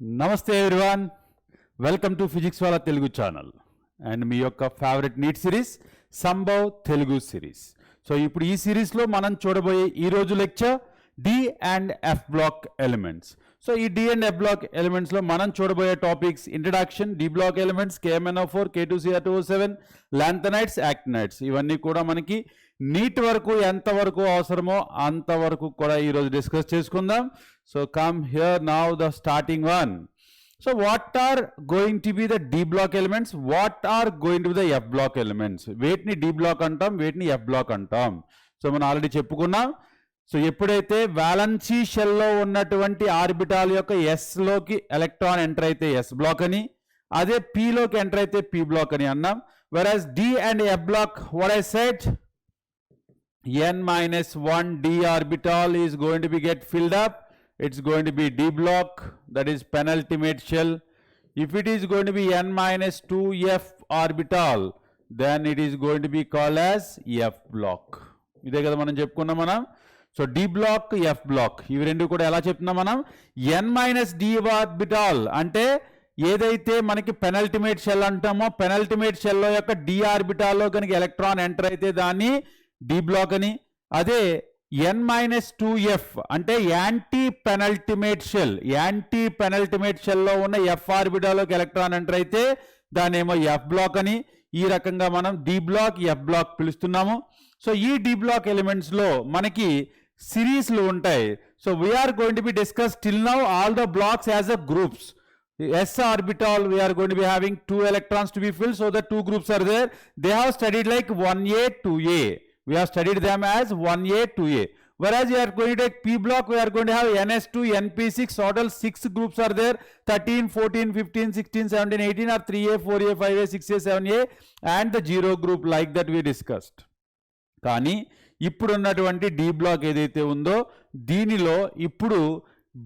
Namaste everyone, welcome to Physics Wallah Telugu channel and మీ యొక్క favourite NEET series Sambhav Telugu series. So ఇప్పుడు ఈ సిరీస్లో మనం చూడబోయే ఈరోజు lecture D and F block elements. So ఈ డి అండ్ ఎఫ్ బ్లాక్ ఎలిమెంట్స్లో మనం చూడబోయే topics introduction, D block elements, KMnO4, K2Cr2O7, lanthanides, actinides, ఇవన్నీ కూడా మనకి నీట్ వరకు ఎంతవరకు అవసరమో అంతవరకు కూడా ఈరోజు డిస్కస్ చేసుకుందాం. So come here now the starting one. So what are going to be the D block elements? What are going to be the F block elements? వేటిని D block అంటాం, వేటిని F block అంటాం. So మనం already చెప్పుకున్నాం. So ఎప్పుడైతే valency షెల్లో ఉన్నటువంటి orbital యొక్క ఎస్లోకి electron enter అయితే ఎస్ బ్లాక్ అని, అదే పిలోకి ఎంటర్ అయితే పి బ్లాక్ అని అన్నాం. whereas D and F block, what I said, n-1 D orbital is going to be get filled up. It's going to be D block, that is penultimate shell. If it is going to be n-2 F orbital, then it is going to be called as F block. ఇదే కదా మనం చెప్పుకున్నాం మనం. So D block, F block ఇవి రెండు కూడా ఎలా చెప్తున్నాం మనం? n-d ఆర్బిటాల్ అంటే ఏదైతే మనకి పెనల్టిమేట్ షెల్ అంటామో, పెనల్టిమేట్ షెల్లో యొక్క D ఆర్బిటాల్లో కనుక ఎలక్ట్రాన్ ఎంటర్ అయితే దాన్ని D block అని, అదే n-2F అంటే anti penultimate shell, anti penultimate షెల్లో ఉన్న ఎఫ్ ఆర్బిటాల్లోకి ఎలక్ట్రాన్ ఎంటర్ అయితే దానేమో ఎఫ్ బ్లాక్ అని, ఈ రకంగా మనం డి బ్లాక్, ఎఫ్ బ్లాక్ పిలుస్తున్నాము. సో ఈ డి బ్లాక్ ఎలిమెంట్స్లో మనకి సిరీస్లు ఉంటాయి. So we're going to be discuss till now all the blocks as a groups. S orbital we are going to be having 2 electrons to be filled, so the 2 groups are there. They have studied like 1A, 2A. We have studied them as 1A, 2A. Whereas we are going to take P block, we are going to have NS2, NP6, total 6 groups are there. 13, 14, 15, 16, 17, 18 are 3A, 4A, 5A, 6A, 7A and the 0 group like that we discussed. కానీ ఇప్పుడు ఉన్నటువంటి D block ఏదైతే ఉందో దీనిలో ఇప్పుడు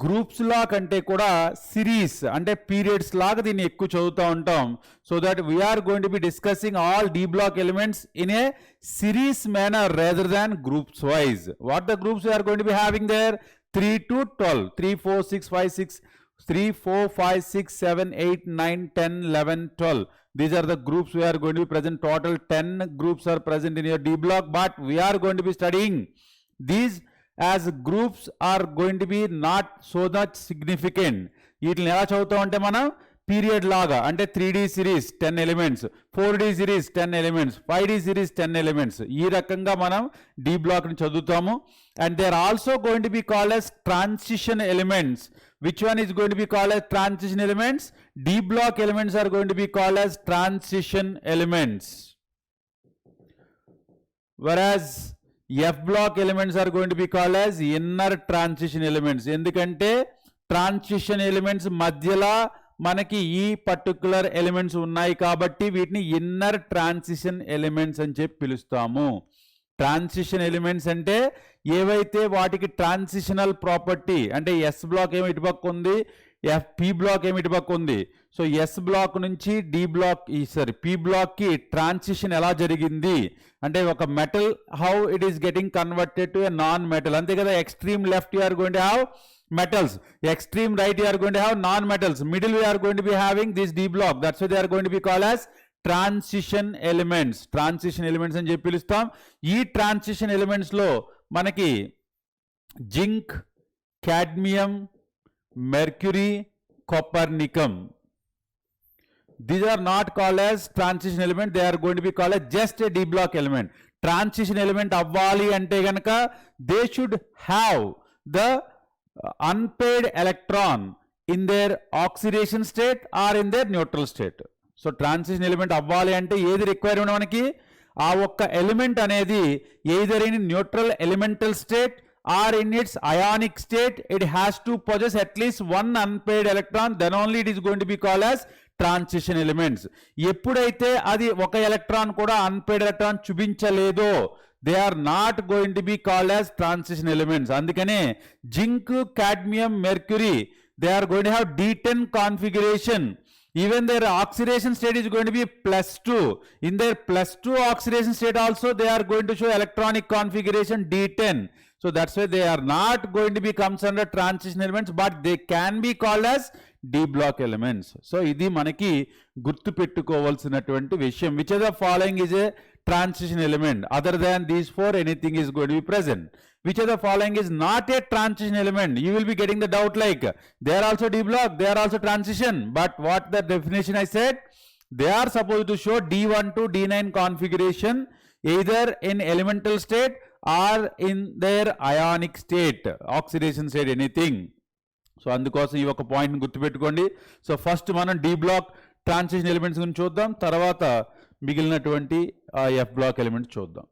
groups లా కంటే కూడా series అంటే పీరియడ్స్ లాగా దీన్ని ఎక్కువ చదువుతూ ఉంటాం. So that we are going to be discussing all D block elements in a series manner rather than groups wise. What the groups we are going to be having there? 3 to 12, 3, 4, 6, 5, 6, 3, 4, 5, 6, 7, 8, 9, 10, 11, 12. These are the groups we are going to be present. Total 10 groups are present in your D block, but we are going to be studying these as groups are going to be not so much significant. వీటిని ఎలా చదువుతాం అంటే మనం period లాగా, అంటే 3D series 10 elements, 4D series 10 elements, 5D series 10 elements, ఈ రకంగా మనం డి బ్లాక్ని చదువుతాము. And they are also going to be called as transition elements. Which one is going to be called as transition elements? D block elements are going to be called as transition elements. whereas F block elements are going to be called as inner transition elements. ఎందుకంటే transition elements మధ్యలో మనకి ఈ particular elements ఉన్నాయి కాబట్టి వీటిని inner transition elements అని చెప్పి పిలుస్తాము. ట్రాన్సిషన్ ఎలిమెంట్స్ అంటే ఏవైతే వాటికి ట్రాన్సిషనల్ ప్రాపర్టీ, అంటే ఎస్ బ్లాక్ ఏమి ఇటుపక్క ఉంది, పి బ్లాక్ ఏమి ఇటుపక్క ఉంది. సో ఎస్ బ్లాక్ నుంచి డి బ్లాక్ పి బ్లాక్కి ట్రాన్సిషన్ ఎలా జరిగింది అంటే ఒక metal how it is getting converted to a non metal, అంతే కదా. Extreme left you are going to have metals, extreme right you are going to have non-metals, middle we are going to be having this D block. That's why they are going to be called as transition elements. Transition elements అని చెప్పి పిలుస్తాం. ఈ transition elements లో మనకి zinc, cadmium, mercury, copernicium, these are not called as transition element. They are going to be called as just a D block element. Transition element అవ్వాలి అంటే గనక they should have the unpaired electron in their oxidation state or in their neutral state. So transition element అవ్వాలి అంటే ఏది requirement మనకి? ఆ ఒక్క element అనేది either in neutral elemental state or in its ionic state, it has to possess at least one unpaired electron, then only it is going to be called as transition elements. ఎప్పుడైతే అది ఒక electron కూడా unpaired electron చూపించలేదో they are not going to be called as transition elements. అందుకనే zinc, cadmium, mercury they are going to have D10 configuration. Even their oxidation state is going to be +2. In their +2 oxidation state also they are going to show electronic configuration D10. So that's why they are not going to be comes under transition elements, but they can be called as D block elements. So ఇది మనకి గుర్తు పెట్టుకోవాల్సినటువంటి విషయం. Which of the following is a transition element? Other than these four, anything is going to be present. Which of the following is not a transition element? You will be getting the doubt like, they are also D block, they are also transition. But what the definition I said? They are supposed to show D1 to D9 configuration either in elemental state or in their ionic state, oxidation state, anything. So అందుకోసం ఈ ఒక పాయింట్ని గుర్తుపెట్టుకోండి. So first మనం D black transition elements గురించి చూద్దాం, తర్వాత మిగిలినటువంటి ఎఫ్ బ్లాక్ ఎలిమెంట్స్ చూద్దాం.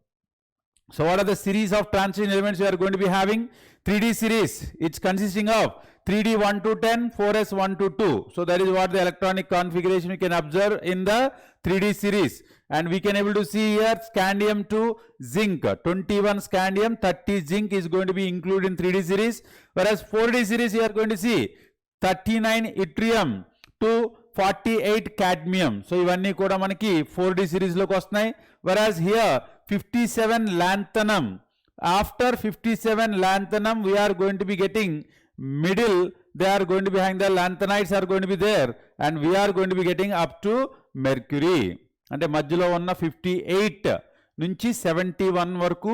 So what are the series of transition elements we are going to be having? 3D series. It's consisting of 3D 1 to 10, 4s 1 to 2. So that is what the electronic configuration we can observe in the 3D series. And we can able to see here scandium to zinc. 21 scandium, 30 zinc is going to be included in 3D series. Whereas 4D series you are going to see 39 yttrium to 48 cadmium. So ఇవన్నీ కూడా మనకి 4D series లోకి వస్తున్నాయి. Whereas here 57 lanthanum. After 57 lanthanum we are going to be getting middle, they are going to be having the lanthanides are going to be there, and we are going to be getting up to mercury. అంటే మధ్యలో ఉన్న 58 నుంచి 71 వరకు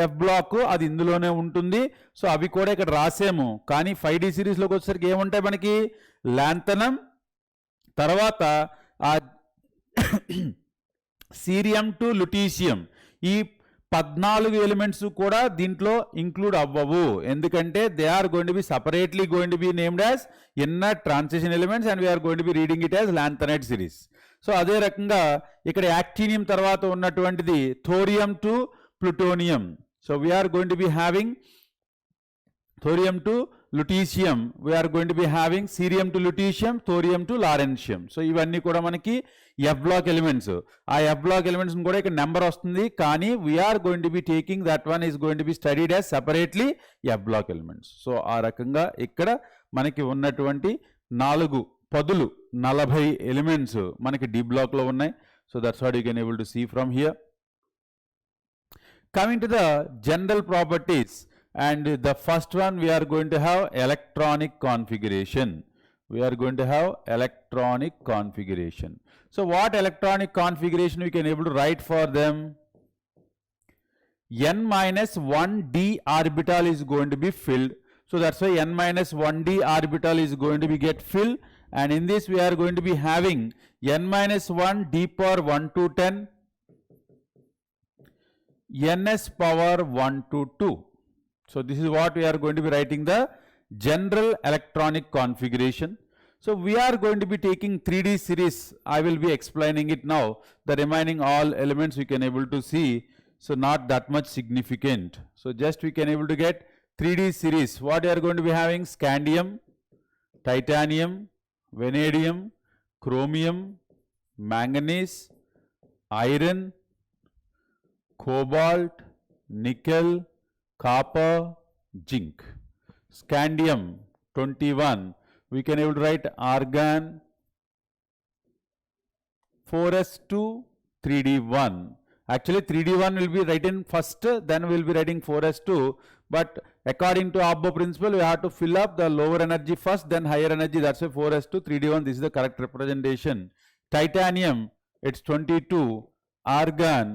F black అది ఇందులోనే ఉంటుంది. So అవి కూడా ఇక్కడ రాసాము. కానీ 5D సిరీస్లోకి వచ్చేసరికి ఏముంటాయి మనకి? లాంథనం, తర్వాత సీరియం టు లుటీషియం. ఈ 14 ఎలిమెంట్స్ కూడా దీంట్లో ఇంక్లూడ్ అవ్వవు. ఎందుకంటే they are going to be separately going to be named as inner transition elements and we're going to be reading it as lanthanide series. So అదే రకంగా ఇక్కడ యాక్టీనియం తర్వాత ఉన్నటువంటిది thorium to plutonium. So we're going to be having thorium to lutetium, we are going to be having cerium to lutetium, thorium to lawrencium. So ఇవన్నీ కూడా మనకి F block elements. ఆ F block elements కూడా ఇక్కడ number వస్తుంది, కానీ we're going to be taking that one is going to be studied as separately F block elements. So ఆ రకంగా ఇక్కడ మనకి ఉన్నటువంటి 4 పదులు 40 ఎలిమెంట్స్ మనకి డి బ్లాక్లో ఉన్నాయి. So that's what you can able to see from here. Coming to the general properties. And the first one we are going to have electronic configuration. We are going to have electronic configuration. So what electronic configuration we can able to write for them? N minus 1d orbital is going to be filled. So that's why n minus 1d orbital is going to be get filled. And in this we are going to be having n minus 1 d power 1 to 10, ns power 1 to 2. So this is what we are going to be writing the general electronic configuration. So we are going to be taking 3D series. I will be explaining it now. The remaining all elements we can able to see. So not that much significant. So just we can able to get 3D series. What we are going to be having? Scandium, titanium, vanadium, chromium, manganese, iron, cobalt, nickel, copper, zinc. Scandium 21, we can able to write argon, 4s2 3d1. Actually 3d1 will be written first, then we will be writing 4s2, but according to Abbo principle we have to fill up the lower energy first, then higher energy. That's why 4s2 3d1, this is the correct representation. Titanium, it's 22, argon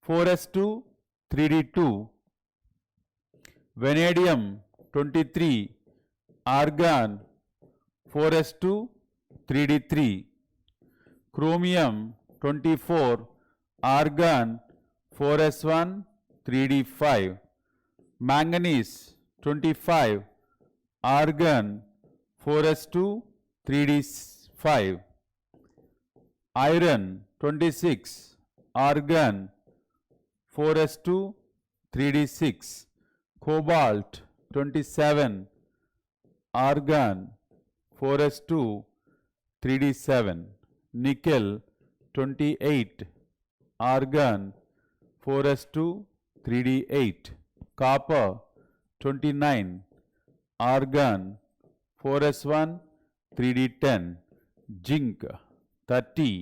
4s2 3d2, vanadium 23, argon 4s2 3d3, chromium 24, argon 4s1 3d5, manganese 25, argon 4s2 3d5, iron 26, argon 4s2 3d6, cobalt 27, argon 4s2 3d7, nickel 28, argon 4s2 3d8, copper 29, argon 4s1 3d10, zinc 30,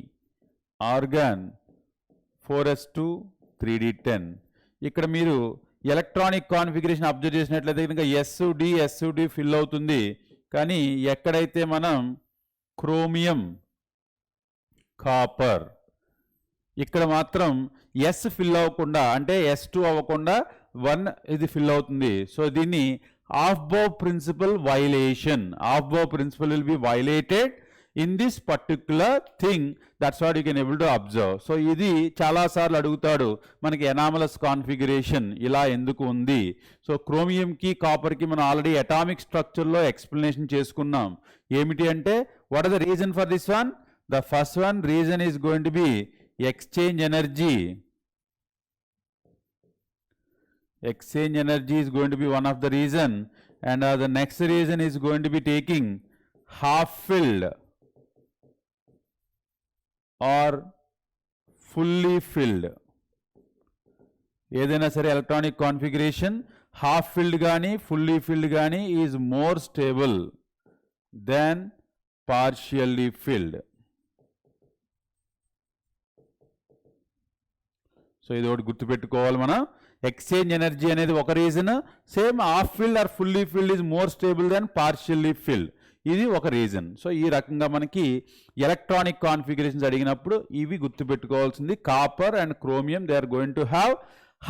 argon 4s2 3d10. ఇక్కడ మీరు electronic configuration observe చేసినట్లయితే కనుక SD fill అవుతుంది, కానీ ఎక్కడైతే మనం chromium copper ఇక్కడ మాత్రం ఎస్ ఫిల్ అవ్వకుండా అంటే S2 అవ్వకుండా 1 ఇది ఫిల్ అవుతుంది. సో దీన్ని Aufbau principle violation. Aufbau principle will be violated in this particular thing. That's what you can able to observe. So ఇది చాలా సార్లు అడుగుతాడు మనకి ఎనామలస్ కాన్ఫిగరేషన్ ఇలా ఎందుకు ఉంది. సో క్రోమియం కి కాపర్ కి మనం ఆల్రెడీ అటామిక్ స్ట్రక్చర్ లో ఎక్స్ప్లెనేషన్ చేసుకున్నాం. ఏమిటి అంటే what are the reason for this one? The first one reason is going to be exchange energy. Exchange energy is going to be one of the reason, and the next reason is going to be taking half filled or fully filled. ఏదైనా సరే electronic configuration half filled కానీ fully filled కానీ is more stable than partially filled. So ఇది ఒకటి గుర్తుపెట్టుకోవాలి మనం. Exchange energy అనేది ఒక రీజన్. Same half filled or fully filled is more stable than partially filled, ఇది ఒక రీజన్. సో ఈ రకంగా మనకి ఎలక్ట్రానిక్ కాన్ఫిగరేషన్స్ అడిగినప్పుడు ఇవి గుర్తుపెట్టుకోవాల్సింది. Copper and chromium they are going to have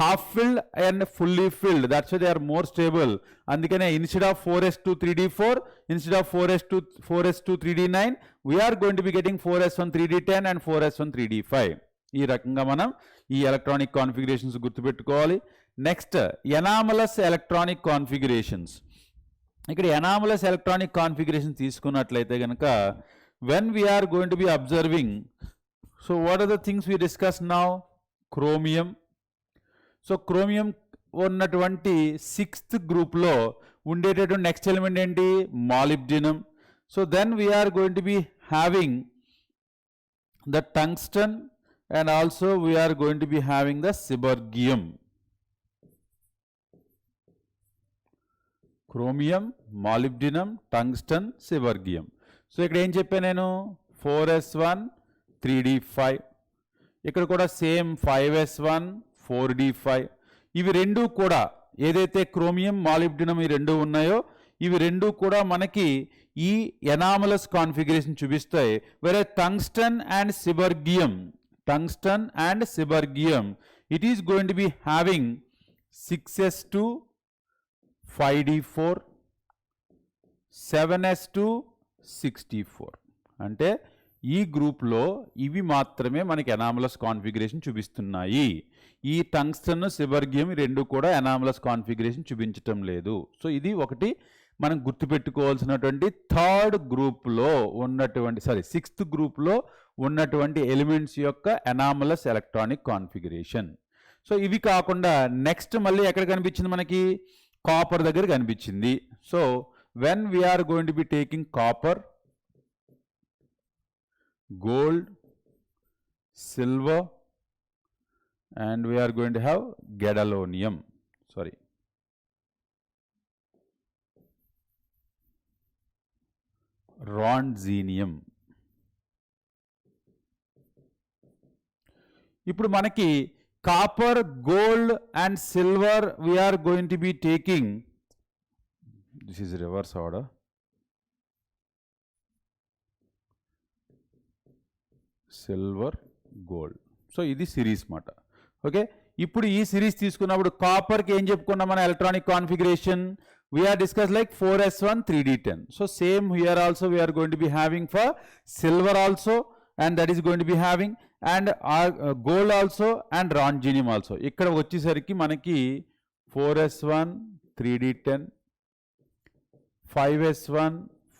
half filled and fully filled, that's they are more stable. అందుకనే instead of 4s2 3d4, instead of 4s2 3d9 we're going to be getting 4s1 3d10 and 4s1 3d5. ఈ రకంగా మనం ఈ electronic configurations గుర్తుపెట్టుకోవాలి. Next anomalous electronic configurations. ఇక్కడ anomalous electronic configuration తీసుకున్నట్లయితే కనుక when we are going to be observing, so what are the things we discuss now? Chromium. So chromium ఉన్నటువంటి 6th గ్రూప్లో ఉండేటటువంటి నెక్స్ట్ ఎలిమెంట్ ఏంటి? Molybdenum. So then we're going to be having the tungsten and also we are going to be having the seborgium. Chromium, molybdenum, tungsten, seborgium. So ఇక్కడ ఏం చెప్పాను నేను? 4s1 3d5, ఇక్కడ కూడా సేమ్ 5s1 4d5. ఇవి రెండు కూడా ఏదైతే క్రోమియం మాలిబ్డినం ఈ రెండు ఉన్నాయో ఇవి రెండు కూడా మనకి ఈ ఎనామలస్ కాన్ఫిగరేషన్ చూపిస్తాయి. వేరే tungsten and seaborgium, tungsten and seborgium, it is going to be having 6s2 5d4 7s2 6d4. అంటే ఈ గ్రూప్లో ఇవి మాత్రమే మనకి ఎనామలస్ కాన్ఫిగరేషన్ చూపిస్తున్నాయి. ఈ టంగ్స్టన్ సెబర్గియం రెండు కూడా ఎనామలస్ కాన్ఫిగరేషన్ చూపించటం లేదు. సో ఇది ఒకటి మనం గుర్తుపెట్టుకోవాల్సినటువంటి 3rd గ్రూప్లో ఉన్నటువంటి 6th గ్రూప్లో ఉన్నటువంటి ఎలిమెంట్స్ యొక్క ఎనామలస్ ఎలక్ట్రానిక్ కాన్ఫిగరేషన్. సో ఇవి కాకుండా నెక్స్ట్ మళ్ళీ ఎక్కడ కనిపించింది మనకి? కాపర్ దగ్గర కనిపించింది. So when we are going to be taking copper, gold, silver and we are going to have gadolinium, ronzenium. ఇప్పుడు మనకి copper, gold and silver we are going to be taking, this is reverse order, silver, gold. So ఇది series మాట. Okay, ఇప్పుడు ఈ series తీసుకున్నప్పుడు కాపర్కి ఏం చెప్పుకున్నాం మన electronic configuration? we are discussed like 4s1 3d10. so same here also we are going to be having for silver also, and that is going to be having, and gold also and ronzenium also. ఇక్కడ వచ్చేసరికి మనకి 4s1 3d10, 5s1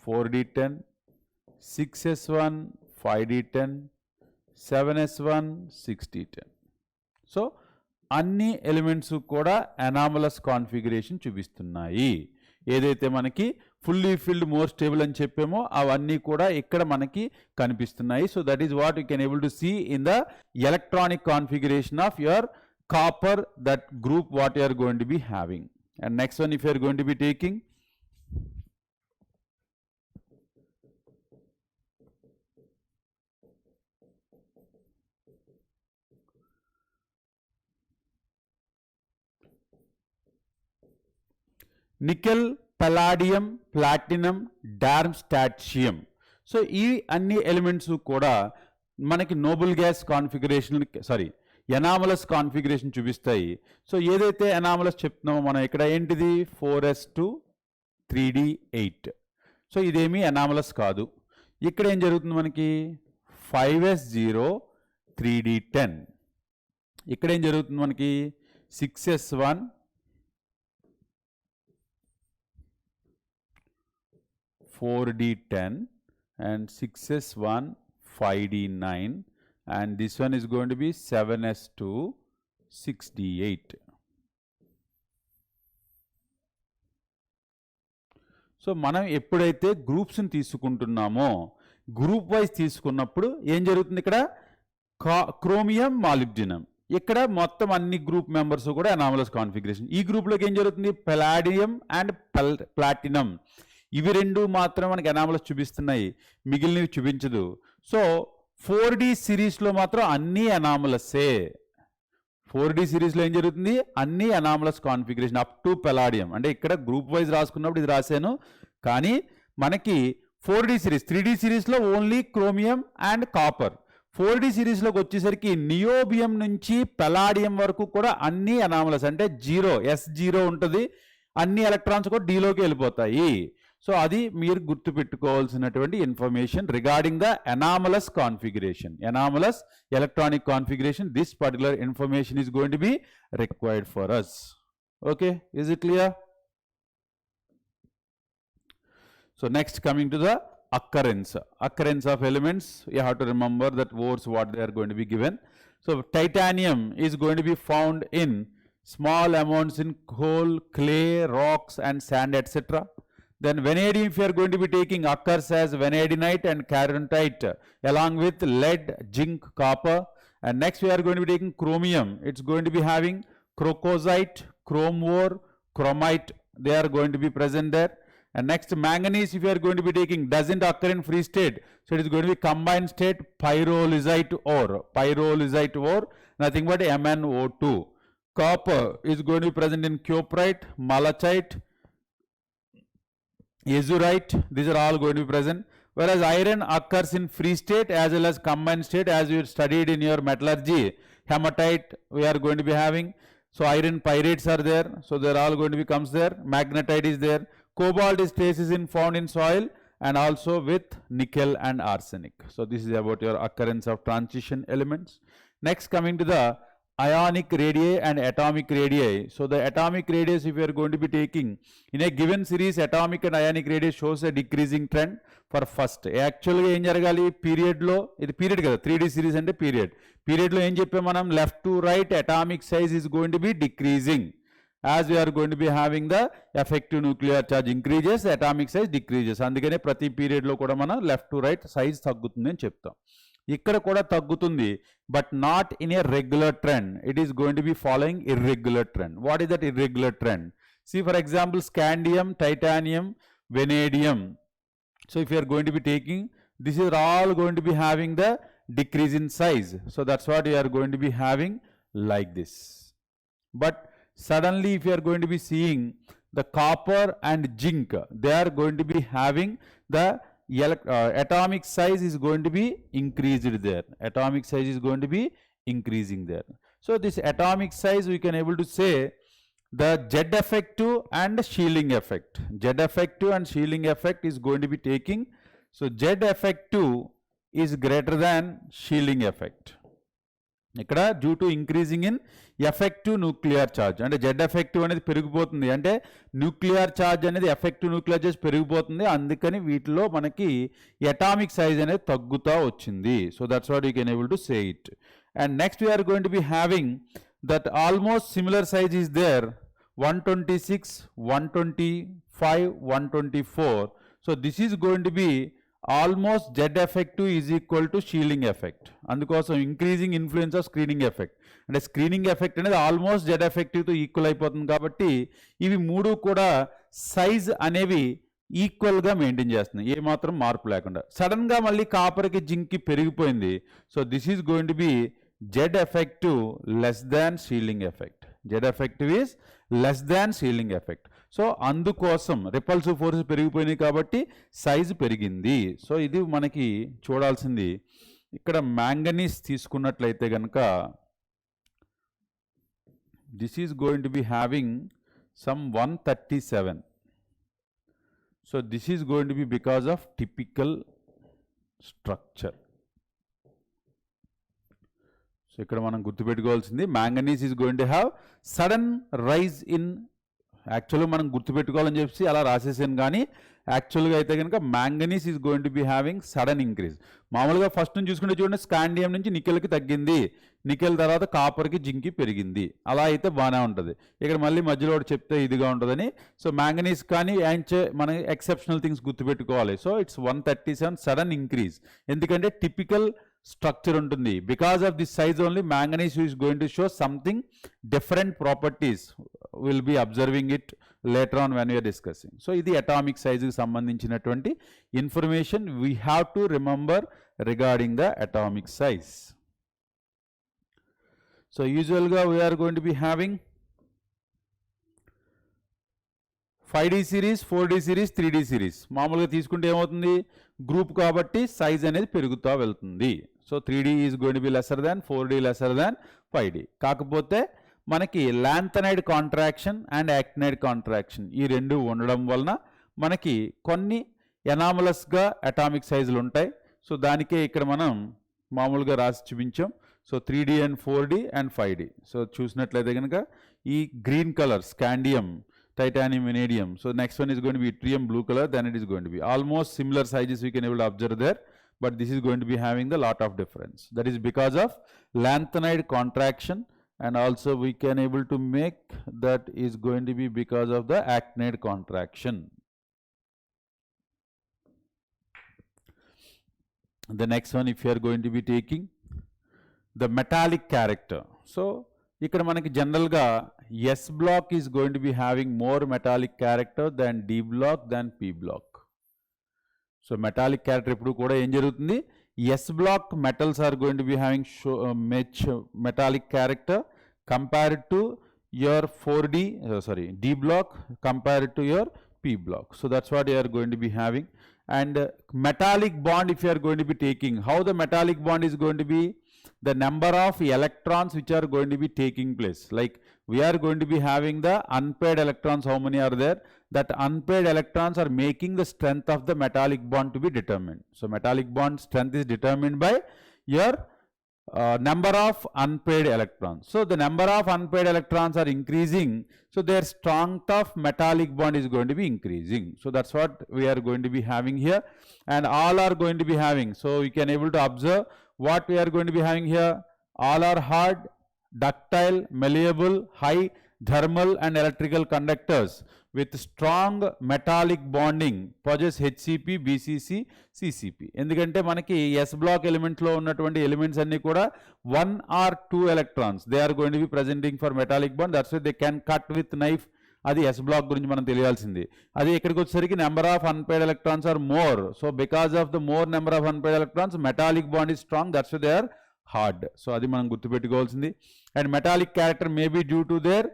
4d10, 6s1 5d10, 7s1 6d10. So అన్ని elements కూడా anomalous configuration చూపిస్తున్నాయి. ఏదైతే మనకి fully field more stable అని చెప్పామో అవన్నీ కూడా ఇక్కడ మనకి కనిపిస్తున్నాయి. So that is what you can able to see in the electronic configuration of your copper, that group what you are going to be having. And next one, if you are going to be taking nickel palladium, platinum, darmstadtium. So ఈ అన్ని elements కూడా మనకి noble gas configuration anomalous configuration చూపిస్తాయి. So ఏదైతే anomalous చెప్తున్నామో మనం ఇక్కడ ఏంటిది 4s2 3d8. సో ఇదేమీ ఎనామలస్ కాదు. ఇక్కడ ఏం జరుగుతుంది మనకి 5s0 3d10. ఇక్కడ ఏం జరుగుతుంది మనకి 6s1 4d10 and 6s1 5d9 and this one is going to be 7s2 6d8. So మనం ఎప్పుడైతే గ్రూప్స్ని తీసుకుంటున్నామో గ్రూప్ వైజ్ తీసుకున్నప్పుడు ఏం జరుగుతుంది ఇక్కడ క్రోమియం మాలిబ్డినం, ఇక్కడ మొత్తం అన్ని గ్రూప్ మెంబర్స్ కూడా అనామలస్ కాన్ఫిగరేషన్. ఈ గ్రూప్లోకి ఏం జరుగుతుంది పలాడియం అండ్ ప్లాటినం, ఇవి రెండు మాత్రం మనకి అనామలస్ చూపిస్తున్నాయి, మిగిలినవి చూపించదు. సో 4D సిరీస్లో మాత్రం అన్నీ అనామలస్సే. 4D సిరీస్లో ఏం జరుగుతుంది అన్ని anomalous configuration up to palladium. అంటే ఇక్కడ గ్రూప్ వైజ్ రాసుకున్నప్పుడు ఇది రాశాను, కానీ మనకి 4D సిరీస్ 3D సిరీస్లో only chromium and copper. 4D సిరీస్లోకి వచ్చేసరికి నియోబియం నుంచి పెలాడియం వరకు కూడా అన్ని అనామలస్, అంటే S0 ఉంటుంది, అన్ని ఎలక్ట్రాన్స్ కూడా డీలోకి వెళ్ళిపోతాయి. సో అది మీరు గుర్తుపెట్టుకోవాల్సినటువంటి information regarding the anomalous configuration, anomalous electronic configuration. This particular information is going to be required for us. Okay, is it clear? So next, coming to the occurrence of elements, you have to remember that words what they are going to be given. So titanium is going to be found in small amounts in coal, clay, rocks and sand, etc. Then vanadium, if you are going to be taking, occurs as vanadinite and caronite along with lead, zinc, copper. And next we are going to be taking chromium. It's going to be having crocosite, chrome ore, chromite. They are going to be present there. And next manganese, if you are going to be taking, doesn't occur in free state. So it is going to be combined state pyrolusite ore, nothing but MnO2. Copper is going to be present in cuprite, malachite, azurite. These are all going to be present. Whereas iron occurs in free state as well as combined state, as you studied in your metallurgy. Hematite we are going to be having. So iron pyrites are there. So they are all going to be comes there. Magnetite is there. Cobalt is traces in found in soil and also with nickel and arsenic. So this is about your occurrence of transition elements. Next, coming to the ionic radii and atomic radii. So the atomic radius, if you are going to be taking in a given series, atomic and ionic radius shows a decreasing trend for first. Actually em jaragali period lo, idi period kada 3D series ante period lo em cheppam manam left to right atomic size is going to be decreasing. As we are going to be having the effective nuclear charge increases, atomic size decreases. అందుకనే ప్రతి period లో కూడా మనం left to right size తగ్గుతుంది అని చెప్తాం. ఇక్కడ కూడా తగ్గుతుంది, but not in a regular trend. It is going to be following irregular trend. What is that irregular trend? See, for example, scandium, titanium, vanadium. So if you are going to be taking, this is all going to be having the decrease in size. So that's what you are going to be having like this. But suddenly if you are going to be seeing the copper and zinc, they are going to be having the atomic size is going to be increased there. Atomic size is going to be increasing there. So this atomic size, we can able to say the Z effective and shielding effect. Z effective and shielding effect is going to be taking. So Z effective is greater than shielding effect. ఇక్కడ due to increasing in effective nuclear charge, అంటే Z effective అనేది పెరిగిపోతుంది, అంటే nuclear charge అనేది effective nuclear charge పెరిగిపోతుంది, అందుకని వీటిలో మనకి అటామిక్ సైజ్ అనేది తగ్గుతూ వచ్చింది. So that's what you can able to say it. And next we are going to be having that almost similar size is there 126, 125, 124. So this is going to be almost Z effective is equal to shielding effect. అందుకోసం increasing influence of screening effect, అంటే screening effect అనేది almost Z ఎఫెక్టివ్తో equal అయిపోతుంది. కాబట్టి ఇవి మూడు కూడా size అనేవి ఈక్వల్గా మెయింటైన్ చేస్తున్నాయి, ఏమాత్రం మార్పు లేకుండా. సడన్గా మళ్ళీ కాపర్కి జింక్కి పెరిగిపోయింది. So this is going to B Z effective less than shielding effect. Z effective is less than shielding effect. So అందుకోసం రిపల్సివ్ ఫోర్స్ పెరిగిపోయినాయి కాబట్టి సైజు పెరిగింది. సో ఇది మనకి చూడాల్సింది. ఇక్కడ మ్యాంగనీస్ తీసుకున్నట్లయితే కనుక this is going to be having some 137. So this is going to be because of typical structure. So ఇక్కడ మనం గుర్తుపెట్టుకోవాల్సింది manganese is going to have sudden rise in. యాక్చువల్గా మనం గుర్తుపెట్టుకోవాలని చెప్పి అలా రాసేసాను, కానీ యాక్చువల్గా అయితే కనుక manganese is going to be having sudden increase. మామూలుగా ఫస్ట్ నుంచి చూసుకుంటే చూడండి, స్కాండియం నుంచి నికెల్కి తగ్గింది, నికెల్ తర్వాత కాపర్కి జింక్కి పెరిగింది, అలా అయితే బాగానే ఉంటుంది. ఇక్కడ మళ్ళీ మధ్యలో ఒకటి చెప్తే ఇదిగా ఉంటుందని. సో మ్యాంగనీస్ కానీ మన ఎక్సెప్షనల్ థింగ్స్ గుర్తుపెట్టుకోవాలి. సో ఇట్స్ 137 సడన్ ఇంక్రీజ్, ఎందుకంటే టిపికల్ స్ట్రక్చర్ ఉంటుంది. Because of this size only manganese is going to show something different properties. Will be observing it later on when we are discussing. So ఇది atomic సైజుకి సంబంధించినటువంటి information we have to remember regarding the atomic size. So usually we are going to be having 5D series, 4D series, 3D series. మామూలుగా తీసుకుంటే ఏమవుతుంది, group కాబట్టి size అనేది పెరుగుతూ వెళ్తుంది. So 3D is going to be lesser than 4D, lesser than 5D. కాకపోతే మనకి lanthanide contraction and actinide contraction ఈ రెండు ఉండడం వలన మనకి కొన్ని ఎనామలస్గా అటామిక్ సైజులు ఉంటాయి. సో దానికే ఇక్కడ మనం మామూలుగా రాసి చూపించాం. So 3D and 4D and 5D. So చూసినట్లయితే కనుక ఈ green colour scandium, titanium, vanadium. So next one is going to be yttrium, blue color, then it is going to be almost similar sizes we can able to observe there, but this is going to be having the lot of difference. That is because of lanthanide contraction, and also we can able to make that is going to be because of the actinide contraction. The next one, if you are going to be taking the metallic character. So ఇక్కడ మనకి జనరల్గా S block is going to be having more metallic character than D block than P block. So metallic character ఇప్పుడు కూడా ఏం జరుగుతుంది, S block metals are going to be having much metallic character compared to your 4D, D block compared to your P block. So that's what you are going to be having. And metallic bond, if you are going to be taking, how the metallic bond is going to be, the number of electrons which are going to be taking place. Like we are going to be having the unpaired electrons, how many are there? That unpaired electrons are making the strength of the metallic bond to be determined. So metallic bond strength is determined by your number of unpaired electrons. So the number of unpaired electrons are increasing, so their strength of metallic bond is going to be increasing. So that's what we are going to be having here, and all are going to be having. So we can able to observe what we are going to be having here. All are hard, ductile, malleable, high thermal and electrical conductors with strong metallic bonding, possess HCP, BCC, CCP. ఎందుకంటే మనకి S block elements లో ఉన్నటువంటి elements అన్ని కూడా 1 or 2 electrons they are going to be presenting for metallic bond. That's why they can cut with knife. అది S block గురించి మనం తెలియాల్సింది. అది ఇక్కడికి వచ్చేసరికి number of unpaired electrons are more. So because of the more number of unpaired electrons metallic bond is strong, that's why they are hard. So అది మనం గుర్తుపెట్టుకోవాల్సింది. And metallic character may be due to their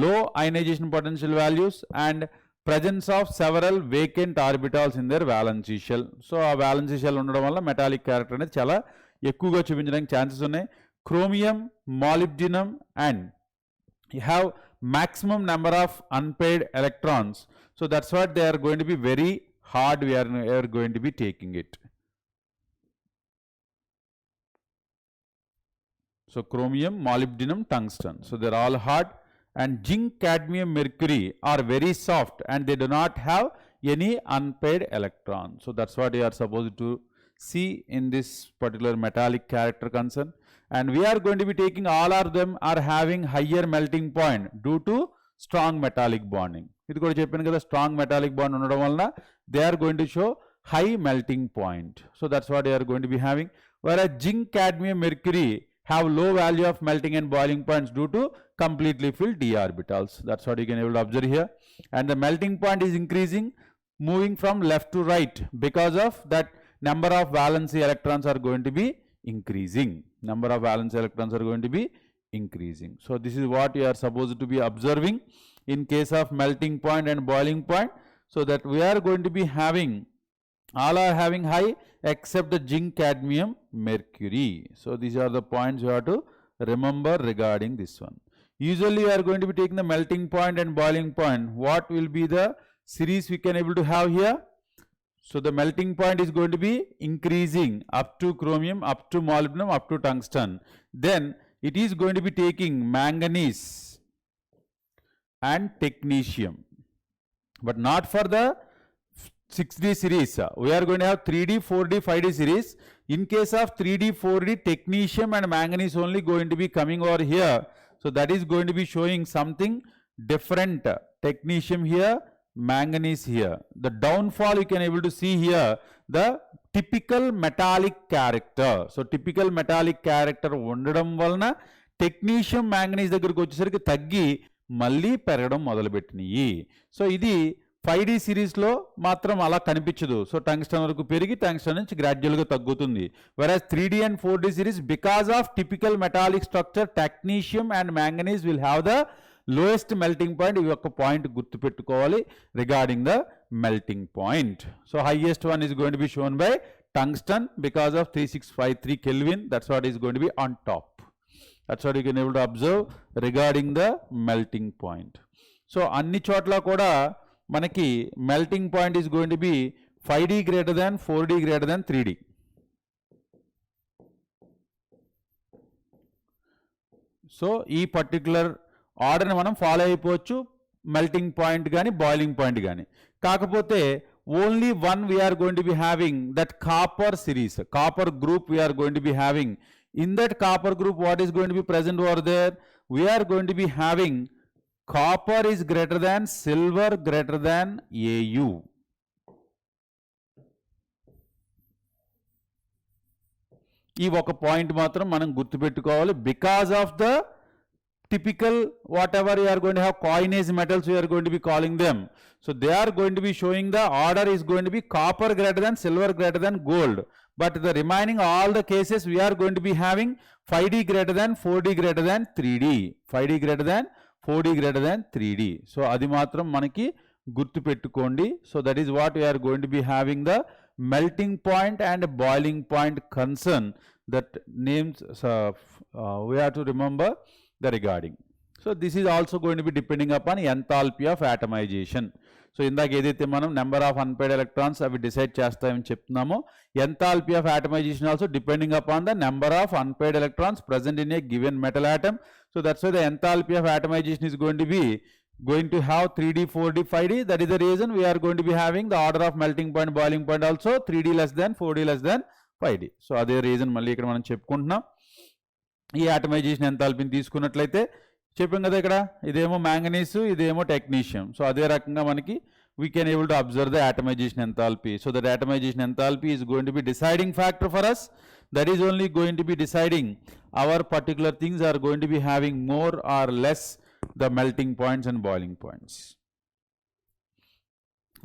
low ionization potential values and presence of several vacant orbitals in their valency shell. So ఆ valency shell ఉండడం వల్ల metallic character అనేది చాలా ఎక్కువగా చూపించడానికి ఛాన్సెస్ ఉన్నాయి. Chromium, molybdenum and you have maximum number of unpaired electrons. So that's what they are going to be very hard. We are going to be taking it. So chromium, molybdenum, tungsten. So they're all hard. And zinc, cadmium, mercury are very soft and they do not have any unpaired electrons. So that's what you are supposed to see in this particular metallic character concern. And we are going to be taking all of them are having higher melting point due to strong metallic bonding. ఇది కూడా చెప్పాను కదా, strong metallic bond ఉండడం వలన they are going to show high melting point. So that's what they are going to be having. Whereas zinc, cadmium, mercury have low value of melting and boiling points due to completely filled d orbitals. That's what you can able to observe here. And the melting point is increasing, moving from left to right because of that number of valency electrons are going to be increasing. Number of valence electrons are going to be increasing. So this is what you are supposed to be observing. in case of melting point and boiling point. So that we are going to be having, all are having high except the zinc, cadmium, mercury. So these are the points you have to remember regarding this one. Usually you are going to be taking the melting point and boiling point. What will be the series we can able to have here? So the melting point is going to be increasing up to chromium, up to molybdenum, up to tungsten. Then it is going to be taking manganese and technetium, but not for the 6D series. We are going to have 3D, 4D, 5D series. In case of 3D, 4D, technetium and manganese only going to be coming over here. So that is going to be showing something different. Technetium here, manganese here. The downfall you can able to see here, the typical metallic character. So typical metallic character ఉండడం వలన technetium manganese దగ్గరకు వచ్చేసరికి తగ్గి మళ్ళీ పెరగడం మొదలుపెట్టినాయి. So ఇది 5D సిరీస్లో మాత్రం అలా కనిపించదు. సో టంగ్స్టన్ వరకు పెరిగి టంగ్స్టన్ నుంచి గ్రాడ్యువల్గా తగ్గుతుంది. వెరాజ్ 3D and 4D series because of typical metallic structure technetium and manganese will have the lowest melting point. ఈ యొక్క పాయింట్ గుర్తుపెట్టుకోవాలి regarding the melting point. So highest one is going to be shown by tungsten because of 3653 Kelvin. That's what is going to be on top. That's what you can able to observe regarding the melting point. So అన్ని చోట్ల కూడా మనకి melting point is going to be 5D greater than 4D greater than 3D. So ఈ particular ఆర్డర్ని మనం follow అయిపోవచ్చు, melting point కానీ boiling point కానీ. కాకపోతే only one we are going to be having that copper series, copper group we are going to be having. In that copper group what is going to be present over there? We are going to be having copper is greater than silver greater than Au. ఈ ఒక point మాత్రం మనం గుర్తుపెట్టుకోవాలి. Because of the typical whatever you are going to have coinage metals, we are going to be calling them. So they are going to be showing the order is going to be copper greater than silver greater than gold. But the remaining all the cases we are going to be having 5D greater than 4D greater than 3D. 5D greater than 4D greater than 3D. So adi matram manaki gurtu pettukondi. So that is what we are going to be having the melting point and boiling point concern. That names we have to remember the regarding. So this is also going to be depending upon enthalpy of atomization. So ఇందాక ఏదైతే మనం number of unpaired electrons అవి decide చేస్తామని చెప్తున్నామో, enthalpy of atomization also depending upon the number of unpaired electrons present in a given metal atom. So that's why the enthalpy of atomization is going to have 3D, 4D, 5D. That is the reason we are going to be having the order of melting point, boiling point also 3D less than 4D less than 5D. So అదే reason మళ్ళీ ఇక్కడ మనం చెప్పుకుంటున్నాం. ఈ atomization ఎంథాల్పీని తీసుకున్నట్లయితే చెప్పాం కదా, ఇక్కడ ఇదేమో మ్యాంగనీస్, ఇదేమో టెక్నీషియం. సో అదే రకంగా మనకి we can able to observe the atomization enthalpy. So that atomization enthalpy is going to be deciding factor for us. That is only going to be deciding our particular things are going to be having more or less the melting points and boiling points.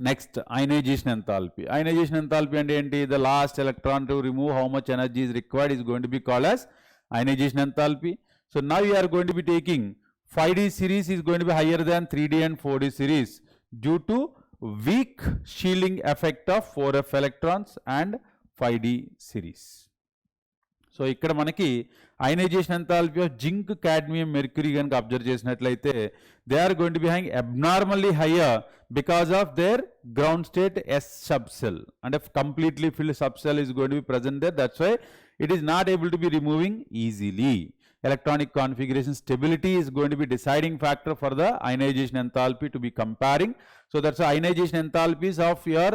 Next, ionization enthalpy. Ionization enthalpy and enti, the last electron to remove how much energy is required is going to be called as ionization enthalpy. So now you are going to be taking 5D series is going to be higher than 3D and 4D series due to weak shielding effect of 4f electrons and 5D series. So ఇక్కడ మనకి ionization enthalpy of zinc, cadmium, mercury కనుక observe చేసినట్లయితే they are going to be having abnormally higher because of their ground state S subcell, and a completely filled subcell is going to be present there. That's why it is not able to be removing easily. Electronic configuration stability is going to be deciding factor for the ionization enthalpy to be comparing. So that's why ionization enthalpies of your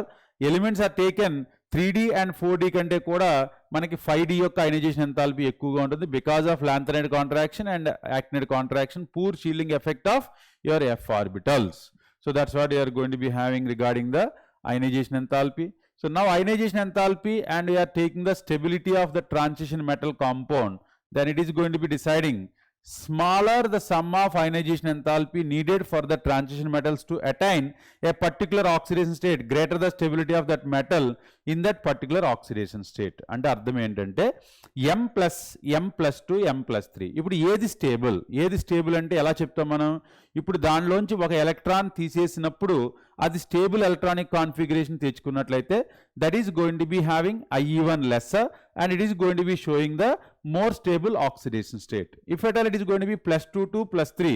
elements are taken 3D and 4D కంటే కూడా మనకి 5D యొక్క ionization enthalpy ఎక్కువగా ఉంటుంది because of lanthanide contraction and actinide contraction, poor shielding effect of your f orbitals. So that's what you are going to be having regarding the ionization enthalpy. So now ionization enthalpy and we are taking the stability of the transition metal compound, then it is going to be deciding smaller the sum of ionization enthalpy needed for the transition metals to attain a particular oxidation state, greater the stability of that metal in that particular oxidation state. అంటే అర్థం ఏంటంటే m+2 m+3. ఇప్పుడు ఏది stable అంటే ఎలా చెప్తాం మనం? ఇప్పుడు దానిలోంచి ఒక ఎలక్ట్రాన్ తీసేసినప్పుడు అది స్టేబుల్ ఎలక్ట్రానిక్ కాన్ఫిగరేషన్ తెచ్చుకున్నట్లయితే that is going to be having IE1 lesser and it is going to be showing the more stable oxidation state. If at all it is going to be +2 to +3,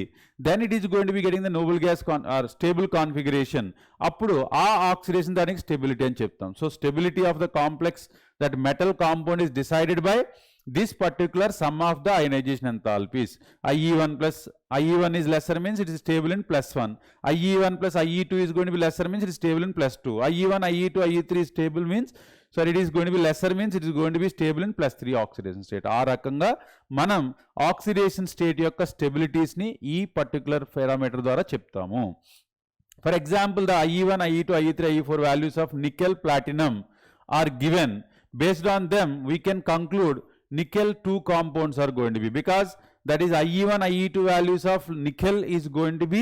then it is going to be getting the noble gas or stable configuration. అప్పుడు ఆ oxidation దానికి stability అని చెప్తాం. So stability of the complex that metal compound is decided by this particular sum of the ionization enthalpies. IE1 is lesser means it is stable in +1. IE1 plus IE2 is going to be lesser means it is stable in +2. IE1, IE2, IE3 is stable means, so it is going to be lesser means it is going to be stable in +3 oxidation state. ఆ రకంగా మనం oxidation state యొక్క stabilities ని ఈ particular parameter ద్వారా చెప్తాము. For example, the IE1, IE2, IE3, IE4 values of nickel, platinum are given. Based on them, we can conclude nickel 2 compounds are going to be, because that is IE1, IE2 values of nickel is going to be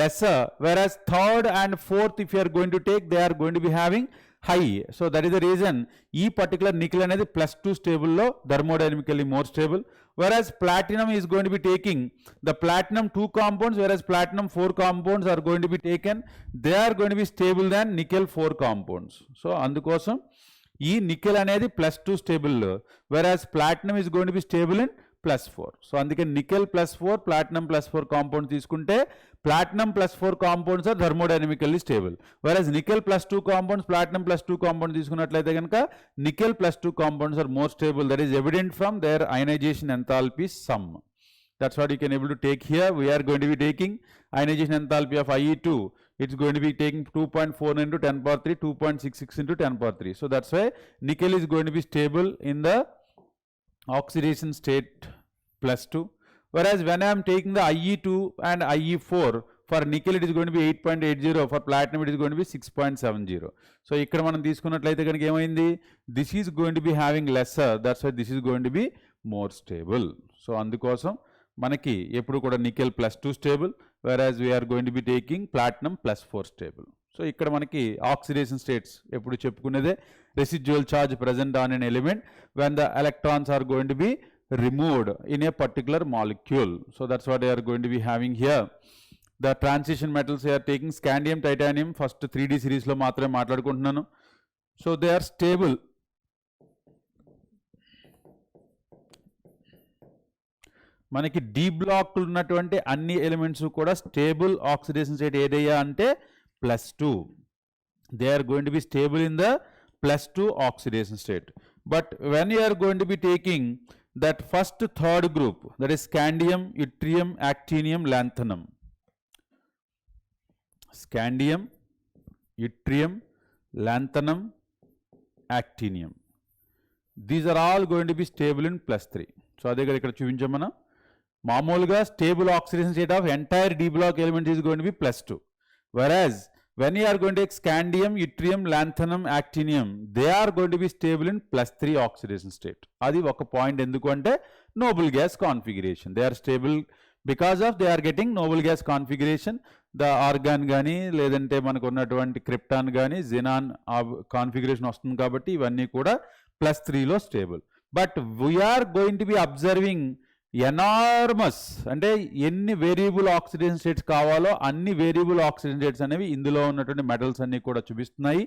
lesser, whereas third and fourth, if you are going to take, they are going to be having high. So that is the reason ఈ particular nickel అనేది +2 stable లో thermodynamically more stable, whereas platinum is going to be taking the platinum 2 compounds, whereas platinum 4 compounds are going to be taken, they are going to be stable than nickel 4 compounds. So అందుకోసం ఈ nickel అనేది +2 stable, whereas platinum is going to be stable in +4. So అందుకే nickel +4 platinum +4 compound తీసుకుంటే platinum +4 compounds are thermodynamically stable, whereas nickel +2 compounds platinum +2 compound తీసుకున్నట్లయితే కనుక nickel +2 compounds are more stable. That is evident from their ionization enthalpy sum. That's what you can able to take here. We are going to be taking ionization enthalpy of IE2. It's going to be taking 2.4 into 10 power 3, 2.66 into 10 power 3. So that's why nickel is going to be stable in the oxidation state +2. Whereas when I am taking the IE2 and IE4, for nickel it is going to be 8.80, for platinum it is going to be 6.70. So ఇక్కడ మనం తీసుకున్నట్లయితే కనుక ఏమైంది, this is going to be having lesser, that's why this is going to be more stable. So అందుకోసం మనకి ఎప్పుడు కూడా nickel +2 stable, whereas we are going to be taking platinum +4 stable. So ఇక్కడ మనకి ఆక్సిడేషన్ స్టేట్స్ ఎప్పుడు చెప్పుకునేదే residual charge present on an element when the electrons are going to be removed in a particular molecule. So that's what they are going to be having here. The transition metals they are taking scandium, titanium, first 3D series లో మాత్రమే మాట్లాడుకుంటున్నాను. So they are stable. మనకి D block ఉన్నటువంటి అన్ని elements కూడా stable oxidation state ఏదయ్యా అంటే +2. They are going to be stable in the +2 oxidation state. But when you are going to be taking that first third group, that is scandium, yttrium, actinium, lanthanum. Scandium, yttrium, lanthanum, actinium, these are all going to be stable in +3. So అదే కదా ఇక్కడ చూపించాం మనం. మామూలుగా stable oxidation state of entire D block element is going to be +2. Whereas when you are going to take scandium, yttrium, lanthanum, actinium, they are going to be stable in +3 oxidation state. Adi oka point enduku ante noble gas configuration. They are stable because of they are getting noble gas configuration. The argon gani ledante manaku unnatuvanti krypton gani xenon configuration vastundi kabatti ivanni kuda +3 lo stable. But we are going to be observing enormous, అంటే ఎన్ని variable oxidation states కావాలో అన్ని variable oxidation states అనేవి ఇందులో ఉన్నటువంటి metals అన్ని కూడా చూపిస్తున్నాయి.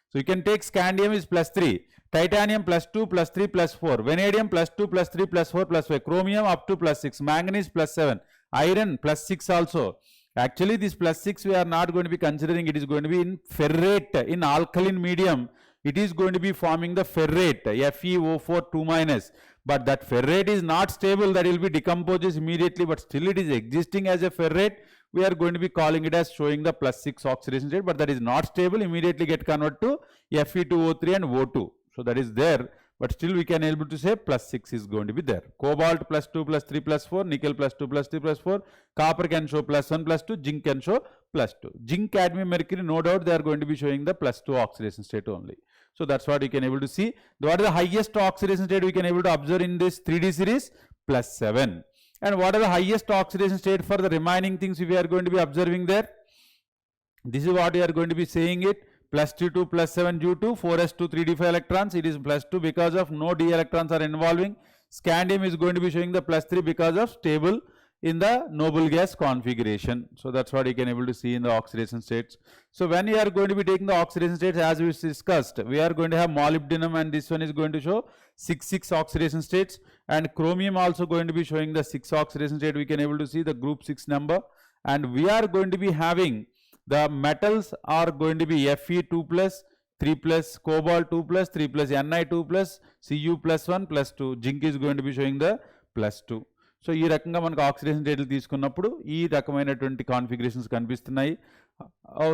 So you can take scandium is +3, titanium +2, +3, +4, vanadium +2, +3, +4, +5, chromium up to +6, manganese +7, iron +6 also. Actually this +6 we are not going to be considering, it is going to be in ferrate, in alkaline medium it is going to be forming the ferrate, FeO4 2-, but that ferrate is not stable, that will be decomposes immediately, but still it is existing as a ferrate. We are going to be calling it as showing the +6 oxidation state, but that is not stable, immediately get converted to Fe2O3 and O2. So that is there, but still we can able to say +6 is going to be there. Cobalt +2, +3, +4, nickel +2, +3, +4, copper can show +1, +2, zinc can show +2. Zinc, cadmium, mercury, no doubt they are going to be showing the +2 oxidation state only. So that's what you can able to see. What is the highest oxidation state we can able to observe in this 3D series? +7. And what are the highest oxidation state for the remaining things we are going to be observing there? This is what we are going to be saying it. +2 to +7 due to 4s2 3d5 electrons. It is +2 because of no d electrons are involving. Scandium is going to be showing the +3 because of stable in the noble gas configuration. So that's what you can able to see in the oxidation states. So when you are going to be taking the oxidation states, as we discussed, we are going to have molybdenum, and this one is going to show 6 oxidation states, and chromium also going to be showing the 6 oxidation state. We can able to see the group 6 number, and we are going to be having the metals are going to be Fe2+, 3+, cobalt 2+, 3+, Ni2+, Cu+1+2. Zinc is going to be showing the +2. So ఈ రకంగా మనకు oxidation స్టేట్లు తీసుకున్నప్పుడు ఈ రకమైనటువంటి configurations కనిపిస్తున్నాయి.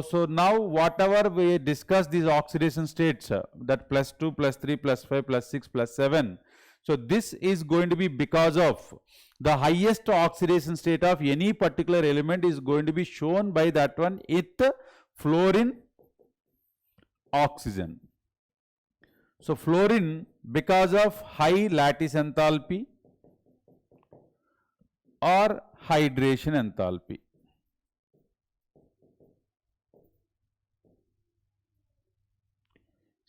So now whatever we discuss these oxidation states, that +2, +3, +5, +6, +7. So this is going to be because of the highest oxidation state of any particular element is going to be shown by that one with fluorine oxygen. So fluorine, because of high lattice enthalpy or hydration enthalpy.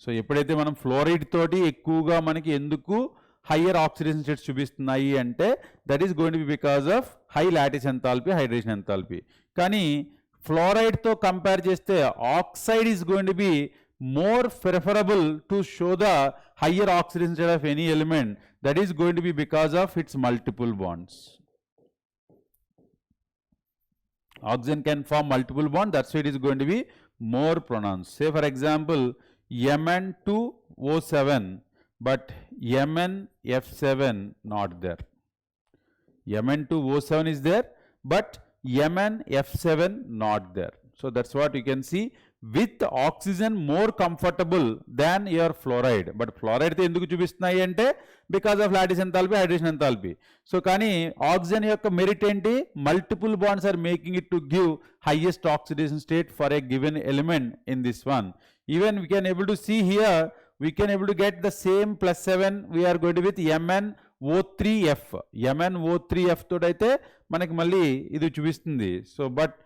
So ఎప్పుడైతే మనం fluoride తోటి ఎక్కువగా మనకి ఎందుకు higher oxidation states చూపిస్తున్నాయి అంటే that is going to be because of high lattice enthalpy, hydration enthalpy. కానీ ఫ్లోరైడ్తో compare చేస్తే oxide is going to B more preferable to show the higher oxidation state of any element. That is going to be because of its multiple bonds. Oxygen can form multiple bonds, that's why it is going to be more pronounced. Say for example, Mn2O7, but MnF7 not there. Mn2O7 is there, but MnF7 not there. So that's what you can see. With oxygen more comfortable than your fluoride, but fluoride తో ఎందుకు చూపిస్తున్నాయి అంటే because of lattice enthalpy, hydration enthalpy. So కానీ oxygen యొక్క merit ఏంటి? Multiple bonds are making it to give highest oxidation state for a given element in this one. Even we can able to see here, we can able to get the same +7 we are going to with MnO3F. MnO3F తోడైతే మనకి మళ్ళీ ఇది చూపిస్తుంది. So but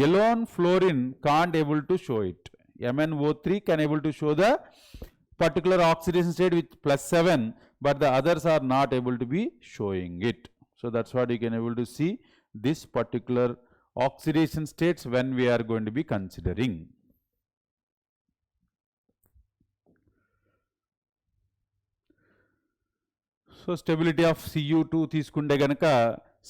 alone fluorine can't able to show it. MnO3 can able to show the particular oxidation state with +7, but the others are not able to be showing it. So that's what you can able to see this particular oxidation states when we are going to be considering. So stability of Cu2 తీసుకుంటే గనక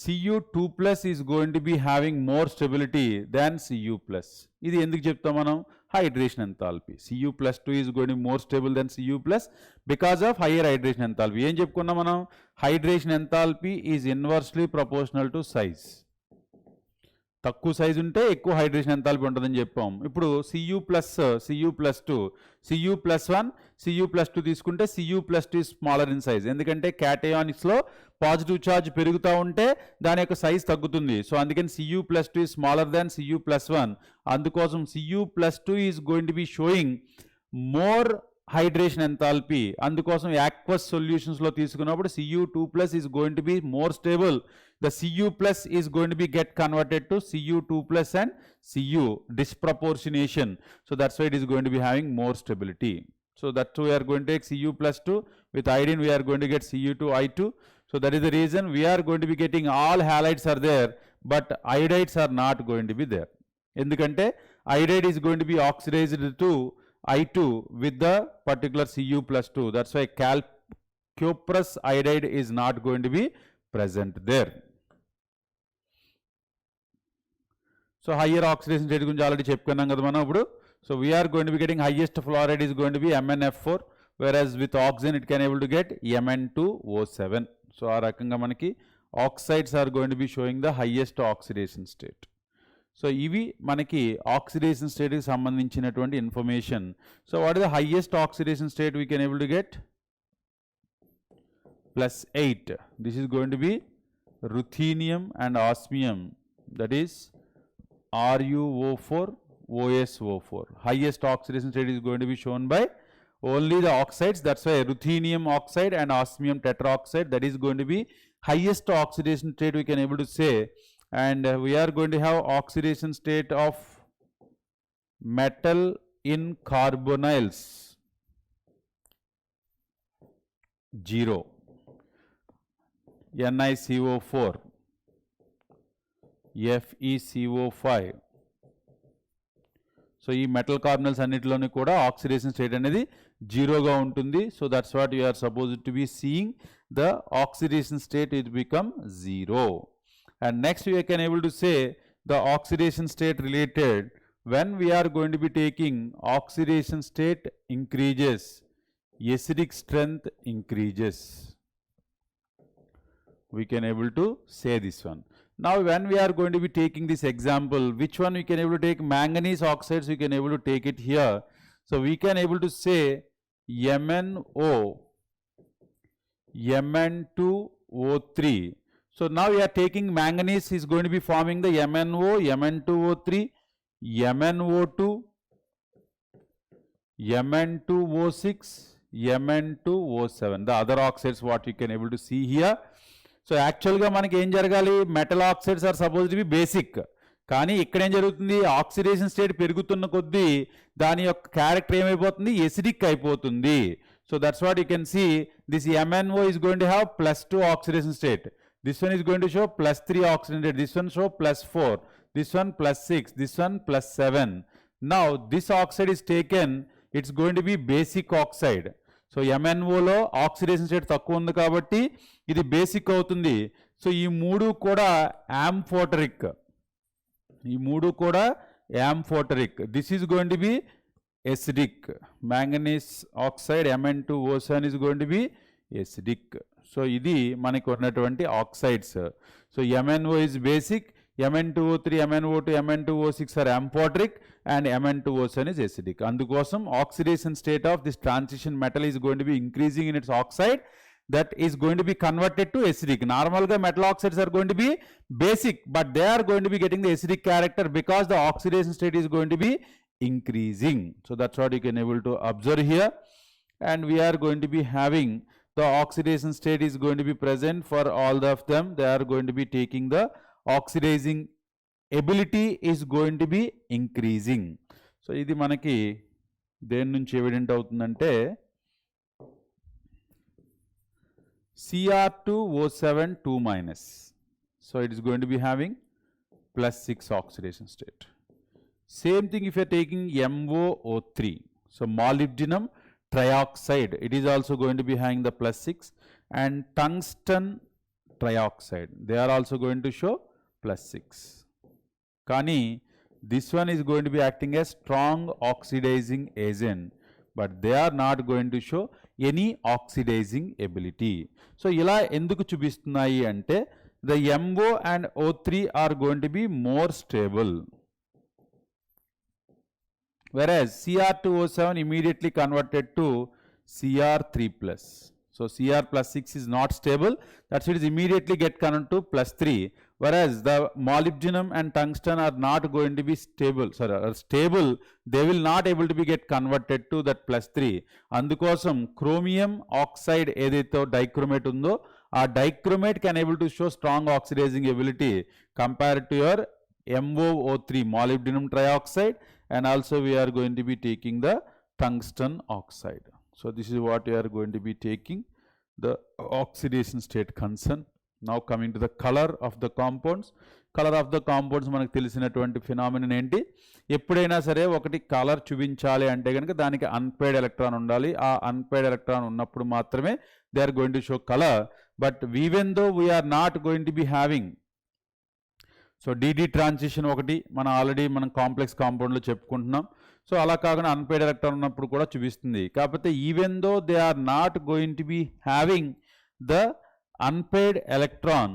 Cu2+ is going to be having more stability than Cu+. ఇది ఎందుకు చెప్తాం మనం? hydration enthalpy. Cu+2 is going to be more stable than Cu+ because of higher hydration enthalpy. ఏం చెప్పుకున్నాం మనం? hydration enthalpy is inversely proportional to size. తక్కువ size ఉంటే ఎక్కువ హైడ్రేషన్ ఎంథాల్పీ ఉంటుందని చెప్పాం. ఇప్పుడు Cu+, Cu+2, Cu+1, Cu+2 తీసుకుంటే Cu+2 స్మాలర్ ఇన్ సైజ్. ఎందుకంటే క్యాటయానిక్స్లో పాజిటివ్ ఛార్జ్ పెరుగుతూ ఉంటే దాని యొక్క సైజ్ తగ్గుతుంది. సో అందుకని Cu+2 is smaller than Cu+1. అందుకోసం Cu+2 is going to be showing more hydration enthalpy. అందుకోసం aqueous solutions లో తీసుకున్నప్పుడు Cu2+ is going to be more stable. The Cu+ is going to be get converted to Cu2+ and Cu disproportionation. So that's why it is going to be having more stability. So that's why we are going to take Cu+2 with iodine, we are going to get Cu2I2. So that is the reason we are going to be getting all halides are there, but iodides are not going to be there. ఎందుకంటే iodide is going to be oxidized to I2 with the particular Cu+2. That's why cuprous iodide is not going to be present there. So higher oxidation state గురించి already చెప్పుకున్నాం కదా మనం ఇప్పుడు. So we are going to be getting highest fluoride is going to be MnF4, whereas with oxygen it can able to get Mn2O7. So ఆ రకంగా మనకి oxides are going to be showing the highest oxidation state. So ఇవి మనకి oxidation స్టేట్కి సంబంధించినటువంటి information. So what is the highest oxidation state we can able to get? +8. This is going to B ruthenium and osmium, that is RuO4, OSO4. Highest oxidation state is going to be shown by only the oxides. That's why ruthenium oxide and osmium tetraoxide, that is going to be highest oxidation state we can able to say, and we are going to have oxidation state of metal in carbonyls 0, NiCO4, FeCO5. So ఈ metal carbonyls అన్నిటిలోని కూడా oxidation state అనేది జీరోగా ఉంటుంది. So that's what you are supposed to be seeing, the oxidation state it become zero. And next you can able to say the oxidation state related when we are going to be taking oxidation state increases, acidic strength increases. We can able to say this one. Now when we are going to be taking this example, which one we can able to take? Manganese oxides, we can able to take it here. So we can able to say MnO, Mn2O3. So now we are taking manganese is going to be forming the MnO, Mn2O3, MnO2, Mn2O6, Mn2O7, the other oxides what you can able to see here. So actually గా మనకి ఏం జరగాలి, metal oxides are suppose to be basic, కానీ ఇక్కడ ఏం జరుగుతుంది, oxidation state పెరుగుతున్న కొద్దీ దాని యొక్క క్యారెక్టర్ ఏమైపోతుంది, ఎసిడిక్ అయిపోతుంది. So that's what you can see, this MnO is going to have +2 oxidation state, this one is going to show +3 oxidation state, this one show +4, this one +6, this one +7. Now this oxide is taken, it's going to be basic oxide. So MnOలో oxidation state తక్కువ ఉంది కాబట్టి ఇది basic అవుతుంది. So ఈ మూడు కూడా amphoteric, this is going to be acidic. Manganese oxide Mn2O7 is going to be acidic. So ఇది మనకు ఉన్నటువంటి oxides. So MnO is basic, Mn2O3, MnO2, Mn2O6 are amphoteric, and Mn2O7 is acidic. అందుకోసం oxidation state of this transition metal is going to be increasing in its oxide, that is going to be converted to acidic. Normalga metal oxides are going to be basic, but they are going to be getting the acidic character because the oxidation state is going to be increasing. So that's what you can able to observe here. And we are going to be having the oxidation state is going to be present for all of them. They are going to be taking the oxidizing ability is going to be increasing. So ఇది మనకి దేని నుంచి evident అవుతుందంటే Cr2O7 2-. So it is going to be having +6 oxidation state. Same thing if you are taking MoO3. So molybdenum trioxide, it is also going to be having the +6, and tungsten trioxide, they are also going to show +6. కానీ this one is going to be acting as strong oxidizing agent, but they are not going to show any oxidizing ability. So ఇలా ఎందుకు చూపిస్తున్నాయి అంటే the MO and O3 are going to be more stable, whereas Cr2O7 immediately converted to Cr3+. So Cr+6 is not stable, that's why it is immediately get converted to +3, whereas the molybdenum and tungsten are not going to be stable, stable, they will not able to be get converted to that +3. అందుకోసం chromium oxide ఏదైతే dichromate ఉందో ఆ dichromate can able to show strong oxidizing ability compared to your MoO3 molybdenum trioxide, and also we are going to be taking the tungsten oxide. So this is what we are going to be taking the oxidation state concern. Now coming to the color of the compounds. Color of the compounds మనకు తెలిసినటువంటి phenomenon ఏంటి, ఎప్పుడైనా సరే ఒకటి colour చూపించాలి అంటే కనుక దానికి అన్పెయిడ్ ఎలక్ట్రాన్ ఉండాలి. ఆ అన్పెయిడ్ ఎలక్ట్రాన్ ఉన్నప్పుడు మాత్రమే they are going to show colour. But even though we are not going to be having, so d d transition ఒకటి మనం కాంప్లెక్స్ కాంపౌండ్లో చెప్పుకుంటున్నాం. సో అలా కాకుండా అన్పెయిడ్ ఎలక్ట్రాన్ ఉన్నప్పుడు కూడా చూపిస్తుంది. కాకపోతే even though they are not going to be having the unpaired electron,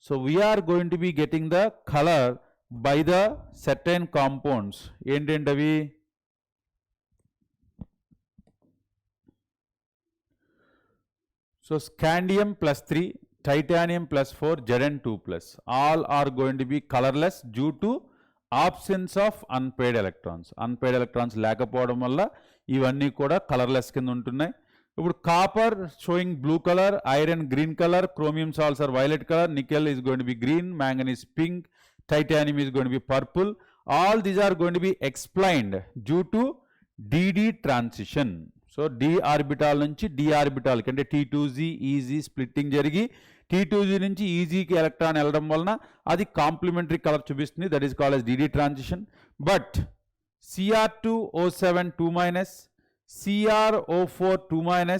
so we are going to be getting the color by the certain compounds. ఏంటంటవి, so scandium +3, titanium +4, Zn2+, all are going to be colorless due to absence of unpaired electrons. Unpaired electrons లేకపోవడం వల్ల ఇవన్నీ కూడా colourless కింద ఉంటున్నాయి. ఇప్పుడు copper showing blue colour, iron green colour, chromium salts are violet color, nickel is going to be green, manganese pink, titanium is going to be purple. All these are going to be explained due to DD transition. So d orbital నుంచి d orbital అంటే T2z EZ splitting జరిగి T2z నుంచి EZకి electron వెళ్ళడం వలన అది complementary colour చూపిస్తుంది. That is called as DD transition. But Cr2O7 2-, Cr04 2-,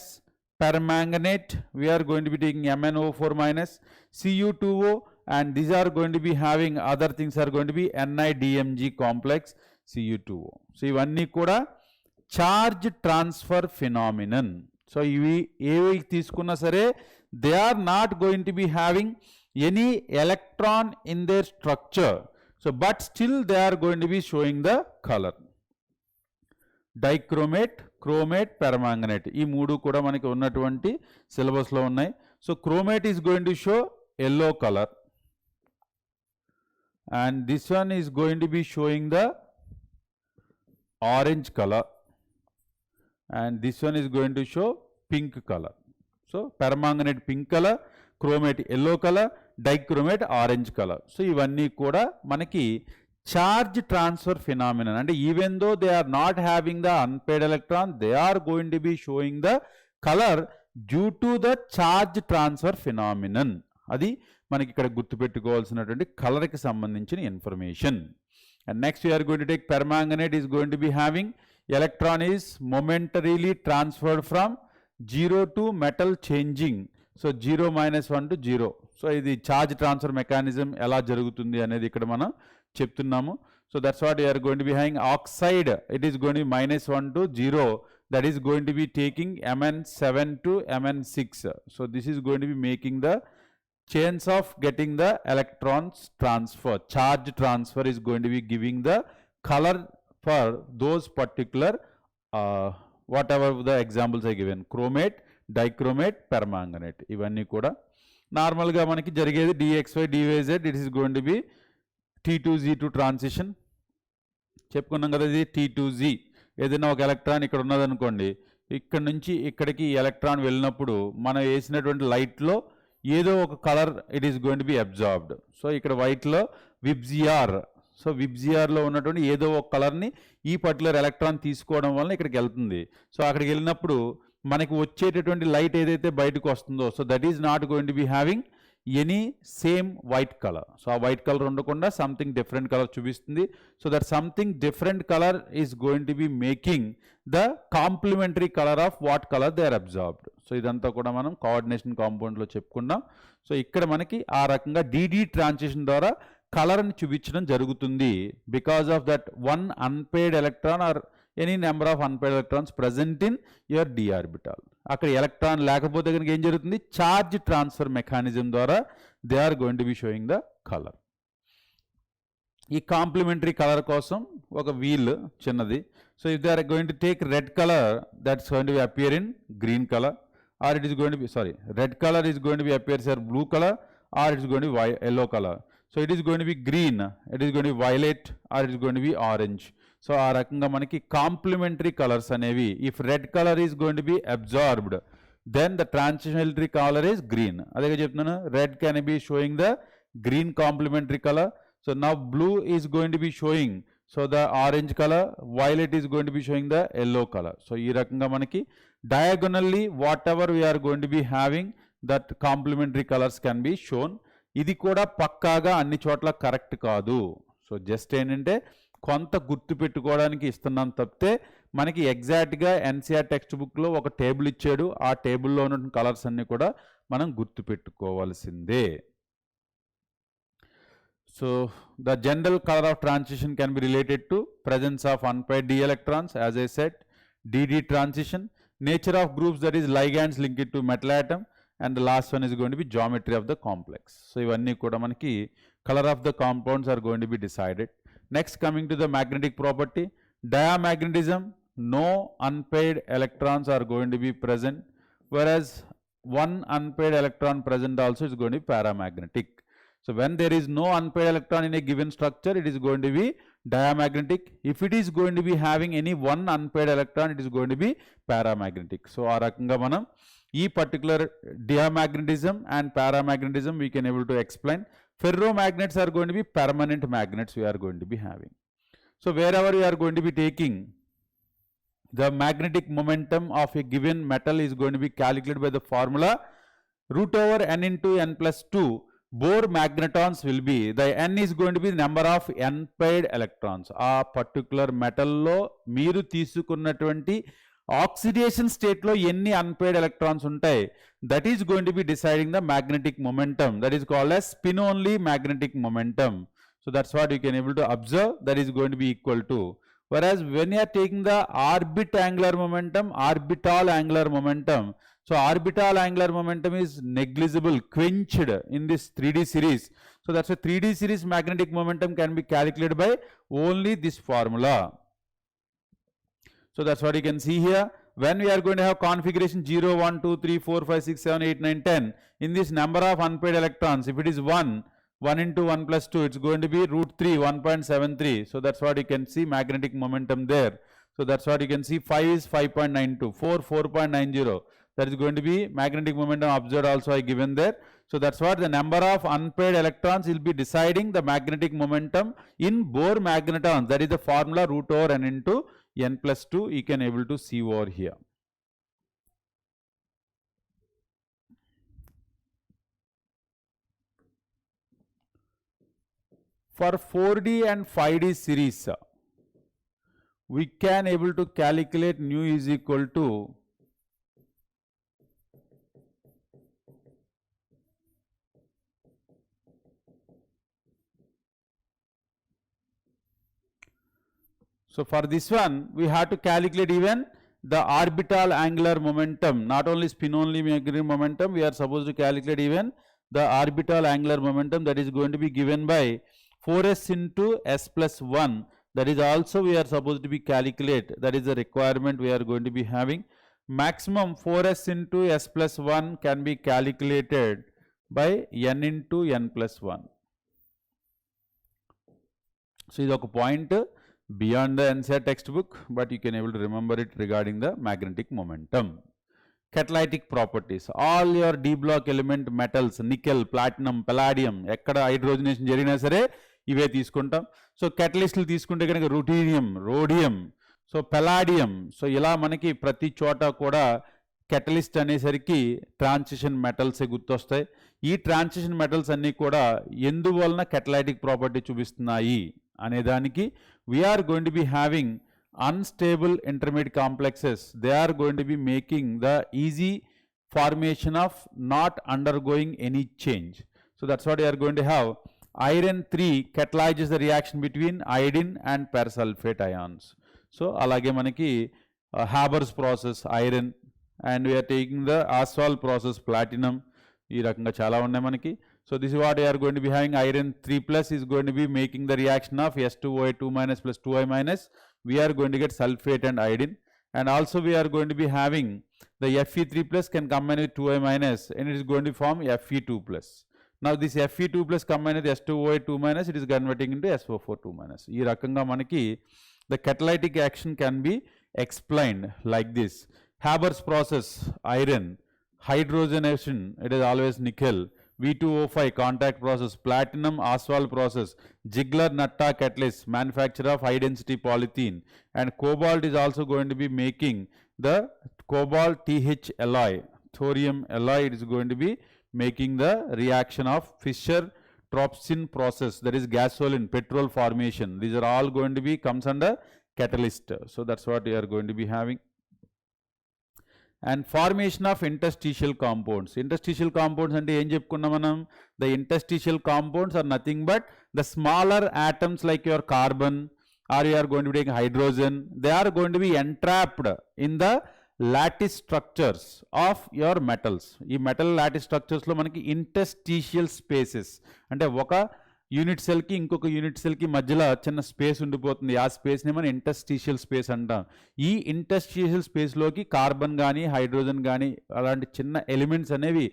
permanganate we are going to be taking MnO4-, Cu2O, and these are going to be having other things are going to be NiDMG complex Cu2O. So ఇవన్నీ కూడా charge transfer phenomenon. So ఇవి ఏవి తీసుకున్నా సరే they are not going to be having any electron in their structure. So but still they are going to be showing the colour. Dichromate, chromate, permanganate ఈ మూడు కూడా మనకి ఉన్నటువంటి సిలబస్లో ఉన్నాయి. So chromate is going to show yellow colour and this one is going to be showing the orange colour and this one is going to show pink color. So permanganate pink color, chromate yellow color, dichromate orange color. So ivanni kuda manaki charge transfer phenomenon, and even though they are not having the unpaired electron, they are going to be showing the color due to the charge transfer phenomenon. Adi manaki ikkada gurtu pettukovalsinatuvanti color ki sambandhinchina information. And next we are going to take permanganate is going to be having electron is momentarily transferred from 0 to metal changing. So 0 - 1 to 0. So ఇది charge transfer mechanism ఎలా జరుగుతుంది అనేది ఇక్కడ మనం చెప్తున్నాము. So that's what we are going to be having. Oxide, it is going to be -1 to 0. That is going to be taking Mn7 to Mn6. So this is going to be making the chance of getting the electrons transfer. Charge transfer is going to be giving the color for those particular whatever the examples I given, chromate, dichromate, permanganate. ఇవన్నీ కూడా నార్మల్గా మనకి జరిగేది dxy dyz. It is going to B T2Z2 transition చెప్పుకున్నాం కదా. ఇది T2Z. ఏదైనా ఒక ఎలక్ట్రాన్ ఇక్కడ ఉన్నదనుకోండి, ఇక్కడ నుంచి ఇక్కడికి ఎలక్ట్రాన్ వెళ్ళినప్పుడు మనం వేసినటువంటి లైట్లో ఏదో ఒక colour it is going to be absorbed. So ఇక్కడ వైట్లో విబ్జిఆర్, సో విబ్జిఆర్లో ఉన్నటువంటి ఏదో ఒక కలర్ని ఈ పర్టికులర్ ఎలక్ట్రాన్ తీసుకోవడం వల్ల ఇక్కడికి వెళ్తుంది. సో అక్కడికి వెళ్ళినప్పుడు మనకి వచ్చేటటువంటి లైట్ ఏదైతే బయటకు వస్తుందో, so that is not going to be having any same white colour. So ఆ వైట్ కలర్ ఉండకుండా సంథింగ్ డిఫరెంట్ కలర్ చూపిస్తుంది. So that something different colour is going to be making the complementary colour of what colour they are absorbed. So ఇదంతా కూడా మనం coordination కాంపౌండ్లో చెప్పుకున్నాం. So ఇక్కడ మనకి ఆ రకంగా DD ట్రాన్సిషన్ ద్వారా కలర్ని చూపించడం జరుగుతుంది. Because of that one unpaired electron or any number of unpaired electrons present in your d orbital. అక్కడ ఎలక్ట్రాన్ లేకపోతే కనుక ఏం జరుగుతుంది, ఛార్జ్ ట్రాన్స్ఫర్ మెకానిజం ద్వారా they are going to be showing the colour. ఈ కాంప్లిమెంటరీ కలర్ కోసం ఒక wheel చిన్నది. So if they are going to take red colour, that's going to be appear in green colour, or it is going to be red colour is going to be appears or blue colour, or it is going to be yellow colour. So it is going to be green, it is going to be violet, or it is going to be orange. So ఆ రకంగా మనకి complementary colours అనేవి, if red colour is going to be absorbed then the transitionary colour is green. అదే చెప్తున్నాను, red can be showing the green complementary colour. So now blue is going to be showing so the orange colour, violet is going to be showing the yellow colour. So ఈ రకంగా మనకి diagonally whatever we're going to be having that complementary colours can be shown. ఇది కూడా పక్కాగా అన్ని చోట్ల correct కాదు. So just ఏంటంటే కొంత గుర్తు పెట్టుకోవడానికి ఇస్తున్నాం తప్పితే మనకి ఎగ్జాక్ట్గా ఎన్సీఆర్ టెక్స్ట్ బుక్లో ఒక టేబుల్ ఇచ్చాడు, ఆ టేబుల్లో ఉన్న కలర్స్ అన్ని కూడా మనం గుర్తు పెట్టుకోవాల్సిందే. So the general colour of transition can be related to presence of unpaired d electrons, as I said, DD transition, nature of groups, that is ligands linked to metal atom, and the last one is going to be geometry of the complex. So ivanni kuda manaki color of the compounds are going to be decided. Next, coming to the magnetic property, diamagnetism, no unpaired electrons are going to be present, whereas one unpaired electron present also is going to be paramagnetic. So when there is no unpaired electron in a given structure, it is going to be diamagnetic. If it is going to be having any one unpaired electron, it is going to be paramagnetic. So aa rakanga manam particular diamagnetism and paramagnetism we can able to explain. Ferromagnets are going to be permanent magnets we are going to be having. So wherever you are going to be taking the magnetic momentum of a given metal is going to be calculated by the formula root over n into n plus 2. Bohr magnetrons will be, the n is going to be the number of n paired electrons. A particular metal lo మీరు తీసుకున్నటువంటి oxidation state లో ఎన్ని unpaired electrons ఉంటాయి, that is going to be deciding the magnetic momentum. That is called as spin only magnetic momentum. So that's what you can able to observe, that is going to be equal to. Whereas when you are taking the orbital angular momentum, so orbital angular momentum is negligible, quenched in this 3D series. So that's why 3D series magnetic momentum can be calculated by only this formula. So that's what you can see here. When we are going to have configuration 0, 1, 2, 3, 4, 5, 6, 7, 8, 9, 10, in this number of unpaired electrons, if it is 1 into 1 plus 2, it's going to be root 3, 1.73. So that's what you can see magnetic momentum there. So that's what you can see. 5 is 5.92, 4, 4.90. That is going to be magnetic momentum observed also I given there. So that's what the number of unpaired electrons will be deciding the magnetic momentum in Bohr magnetrons. That is the formula root over n into n plus 2. You can able to see over here. For 4D and 5D series, we can able to calculate nu is equal to so for this one, we have to calculate even the orbital angular momentum, not only spin only angular momentum, we are supposed to calculate even the orbital angular momentum, that is going to be given by 4s into s plus 1. That is also we are supposed to be calculate, that is the requirement we are going to be having. Maximum 4s into s plus 1 can be calculated by n into n plus 1. So this is a point beyond the NCERT textbook, but you can able to remember it regarding the magnetic momentum. Catalytic properties. All your D block element metals, nickel, platinum, palladium, ekkada hydrogenation jarina sare ఇవే తీసుకుంటాం. So catalysts తీసుకుంటే కనుక రుటీనియం, rhodium, so palladium, so ఇలా మనకి ప్రతి చోట కూడా catalyst అనేసరికి ట్రాన్సిషన్ మెటల్స్ గుర్తొస్తాయి. ఈ ట్రాన్సిషన్ మెటల్స్ అన్నీ కూడా ఎందువలన catalytic ప్రాపర్టీ చూపిస్తున్నాయి అనేదానికి we are going to be having unstable intermediate complexes. They are going to be making the easy formation of not undergoing any change. So that's what we are going to have. Iron 3 catalyzes the reaction between iodine and persulfate ions. So alage manaki Haber's process iron, and we are taking the Ostwald process platinum. Ee rakanga chala unnai manaki. So this is what we are going to be having. Iron 3 plus is going to be making the reaction of S2O2 minus plus 2I minus. We are going to get sulfate and iodine, and also we are going to be having the Fe3 plus can combine with 2I minus, and it is going to form Fe2 plus. Now this Fe2 plus combined with S2O2 minus, it is converting into SO42 minus. Ee rakanga manaki the catalytic action can be explained like this. Haber's process iron, hydrogenation, it is always nickel. V2O5 contact process platinum, Ostwald process, Ziegler-Natta catalyst, manufacture of high density polythene, and cobalt is also going to be making the cobalt TH alloy, thorium alloy. It is going to be making the reaction of Fischer-Tropsch process, that is gasoline, petrol formation. These are all going to be comes under catalyst. So that's what we are going to be having. And formation of interstitial compounds. Interstitial compounds ante em cheppukunnam manam, the interstitial compounds are nothing but the smaller atoms like your carbon, or you are going to be taking hydrogen. They are going to be entrapped in the lattice structures of your metals. ఈ metal lattice structures లో మనకి interstitial spaces అంటే ఒక unit cell కి ఇంకొక unit cell కి మధ్యలో చిన్న స్పేస్ ఉండిపోతుంది. ఆ స్పేస్ ని మనం ఇంటర్స్టిషియల్ స్పేస్ అంటాం. ఈ ఇంటర్స్టిషియల్ స్పేస్ లోకి కార్బన్ కానీ హైడ్రోజన్ కానీ అలాంటి చిన్న ఎలిమెంట్స్ అనేవి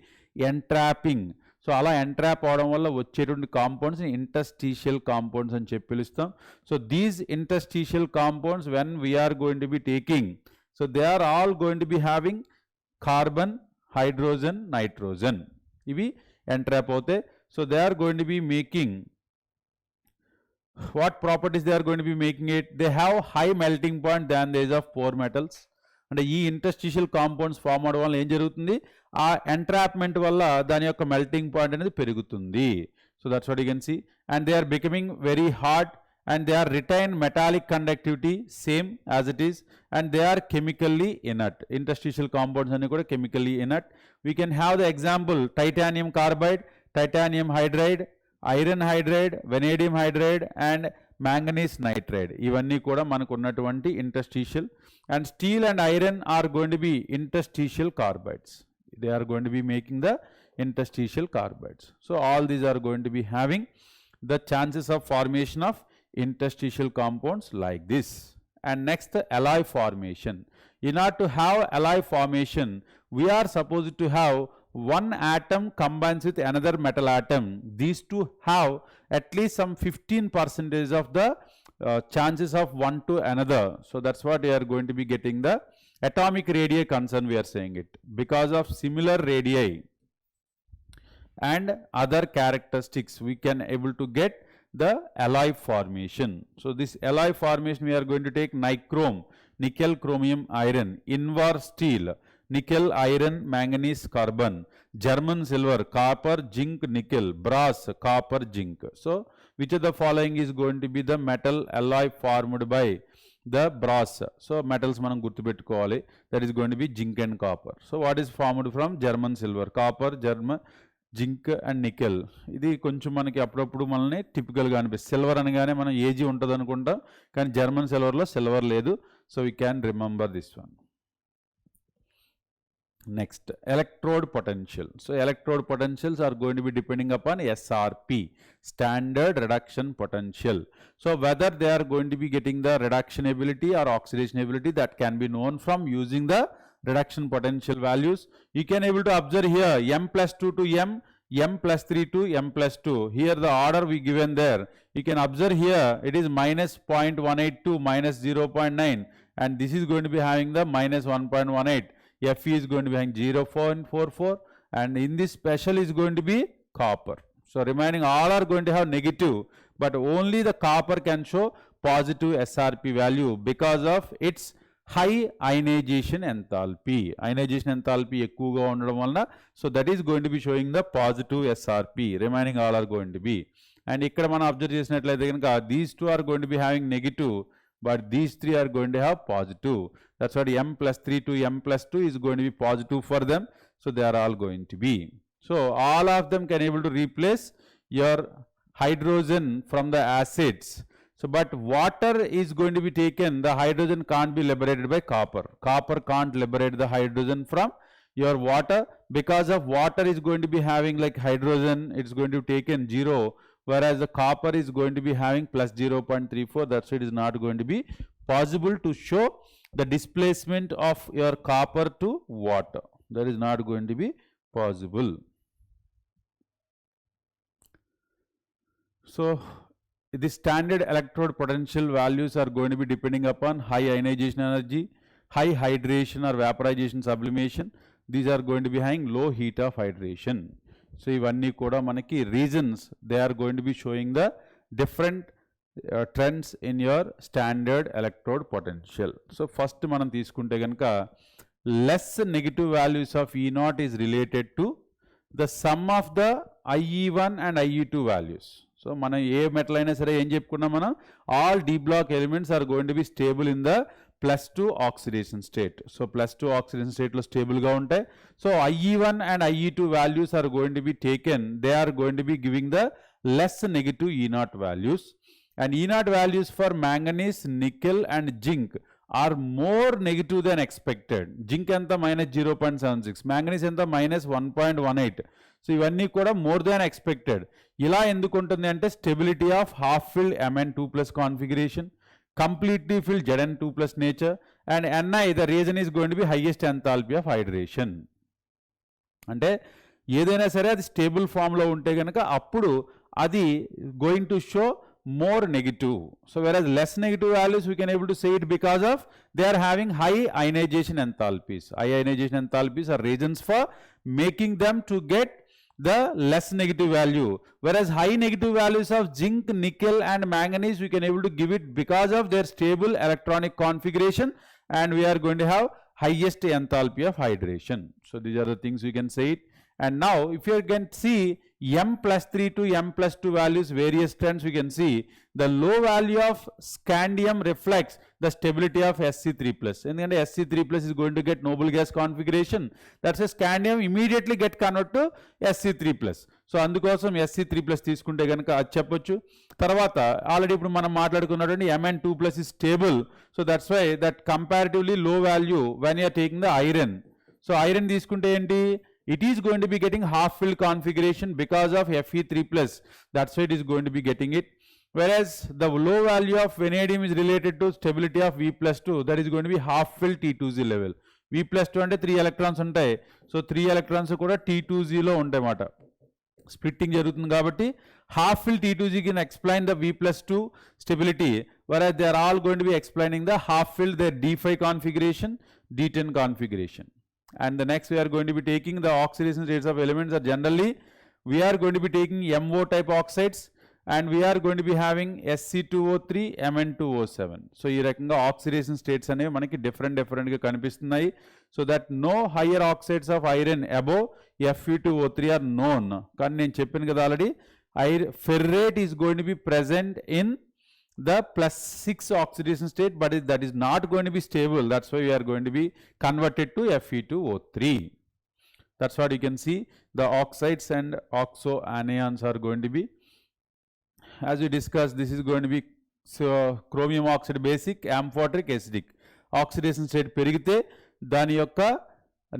ఎంట్రాపింగ్. సో అలా ఎంట్రాప్ అవడం వల్ల వచ్చేటువంటి కాంపౌండ్స్ని ఇంటర్స్టీషియల్ కాంపౌండ్స్ అని చెప్పి పిలుస్తాం. So these interstitial compounds when we are going to be taking, so they are all going to be having carbon, hydrogen, nitrogen. ఇవి ఎంట్రాప్ అవుతాయి. So they are going to be making what properties they are going to be making it? They have high melting point than those of poor metals. అంటే ఈ interstitial compounds form అవడం వల్ల ఏం జరుగుతుంది, ఆ entrapment వల్ల దాని యొక్క మెల్టింగ్ పాయింట్ అనేది పెరుగుతుంది. So that's what you can see. And they are becoming very hard and they are retain metallic conductivity same as it is, and they are chemically inert. Interstitial compounds are kuda chemically inert. We can have the example titanium carbide, titanium hydride, iron hydride, vanadium hydride and manganese nitride. Ivanni kuda manaku unnatuvanti interstitial. And steel and iron are going to be interstitial carbides. They are going to be making the interstitial carbides. So all these are going to be having the chances of formation of interstitial compounds like this. And next, the alloy formation. In order to have alloy formation, we are supposed to have one atom combines with another metal atom. These two have at least some 15% of the chances of one to another. So that's what we are going to be getting the atomic radii concern, we are saying it. Because of similar radii and other characteristics, we can able to get the alloy formation. So this alloy formation we are going to take nichrome, nickel, chromium, iron, invar steel, nickel, iron, manganese, carbon, German silver, copper, zinc, nickel, brass, copper, zinc. So which of the following is going to be the metal alloy formed by the brass? So metals manam gurtu pettukovali, that is going to be zinc and copper. So what is formed from German silver, copper, German zinc and nickel. ఇది కొంచెం మనకి అప్పుడప్పుడు మనల్ని టిపికల్గా అనిపిస్తుంది. Silver అనగానే మనం AG ఉంటుంది అనుకుంటాం, కానీ జర్మన్ సిల్వర్లో సిల్వర్ లేదు. So we can remember this one. Next, electrode potential. So electrode potentials are going to be depending upon SRP, standard reduction potential. So whether they are going to be getting the reduction ability or oxidation ability, that can be known from using the reduction potential values. You can able to observe here m plus 2 to m, m plus 3 to m plus 2. Here the order we given there. You can observe here it is minus 0.182 minus 0.9, and this is going to be having the minus 1.18. Fe is going to be having 0.44, and in this special is going to be copper. So remaining all are going to have negative, but only the copper can show positive SRP value because of its high ionization enthalpy. Ionization enthalpy ఎక్కువగా ఉండడం వలన, so that is going to be showing the positive SRP. Remaining all are going to be. And ఇక్కడ మనం observe చేసినట్లయితే కనుక these two are going to be having negative, but these three are going to have positive. That's what m plus 3 to m plus 2 is going to be positive for them. So they are all going to be. So all of them can able to replace your hydrogen from the acids. So but water is going to be taken, the hydrogen can't be liberated by copper. Copper can't liberate the hydrogen from your water, because of water is going to be having like hydrogen, it's going to be taken 0, whereas the copper is going to be having plus 0.34. That's why it is not going to be possible to show the displacement of your copper to water. That is not going to be possible. So the standard electrode potential values are going to be depending upon high ionization energy, high hydration or vaporization sublimation. These are going to be having low heat of hydration. So ivanni kuda manaki reasons they are going to be showing the different trends in your standard electrode potential. So first manam teeskunte ganaka less negative values of E0 is related to the sum of the IE1 and IE2 values. So మనం ఏ metal అయినా సరే ఏం చెప్పుకున్నాం మనం, all D block elements are going to be stable in the +2 oxidation state. So +2 oxidation స్టేట్లో స్టేబుల్గా ఉంటాయి. So IE1 and IE2 values are going to be taken, they are going to be giving the less negative E0 values. And E0 values for manganese, nickel and zinc are more negative than expected. Zinc ఎంత -0.76, manganese ఎంత -1.18. So ఇవన్నీ కూడా more than expected. ఇలా ఎందుకు ఉంటుంది అంటే stability of half filled Mn2+ configuration, completely filled Zn2+ nature, and Ni the reason is going to be highest enthalpy of hydration. అంటే ఏదైనా సరే అది స్టేబుల్ ఫామ్లో ఉంటే కనుక అప్పుడు అది going to show more negative. So whereas less negative values we can able to say it because of they are having high ionization enthalpies. High ionization enthalpies are reasons for making them to get the less negative value. Whereas high negative values of zinc, nickel and manganese we can able to give it because of their stable electronic configuration, and we are going to have highest enthalpy of hydration. So these are the things we can say it. And now if you can see M+3 to M+2 values, various trends we can see the low value of scandium reflects the stability of Sc3+. And then Sc3+ is going to get noble gas configuration. That's a scandium immediately get converted to Sc3+. So అందుకోసం Sc3+ తీసుకుంటే కనుక అది చెప్పొచ్చు. తర్వాత already ఇప్పుడు మనం మాట్లాడుకున్నటువంటి Mn2+ is stable. So that's why that comparatively low value when you are taking the iron. So iron తీసుకుంటే ఏంటి, it is going to be getting half-filled configuration because of Fe3+. That's why it is going to be getting it. Whereas the low value of vanadium is related to stability of V+2. That is going to be half-filled T2Z level. V+2 అంటే 3 electrons ఉంటాయి. So 3 electrons కూడా T2Z లో ఉంటాయి అన్నమాట. Splitting జరుగుతుంది కాబట్టి half-filled T2Z can explain the V+2 stability. Whereas they are all going to be explaining the half-filled their D5 configuration, D10 configuration. And the next we are going to be taking the oxidation states of elements are generally we are going to be taking MO type oxides, and we are going to be having Sc2O3, Mn2O7. So ee rakanga oxidation states అనేవి మనకి different గా కనిపిస్తున్నాయి. So that no higher oxides of iron above Fe2O3 are known. కానీ నేను చెప్పాను కదా already ferrate is going to be present in the +6 oxidation state, but that is not going to be stable. That's why we are going to be converted to Fe2O3. That's what you can see. The oxides and oxo anions are going to be, as we discussed, this is going to be chromium oxide basic, amphoteric, acidic. Oxidation state పెరిగితే దాని యొక్క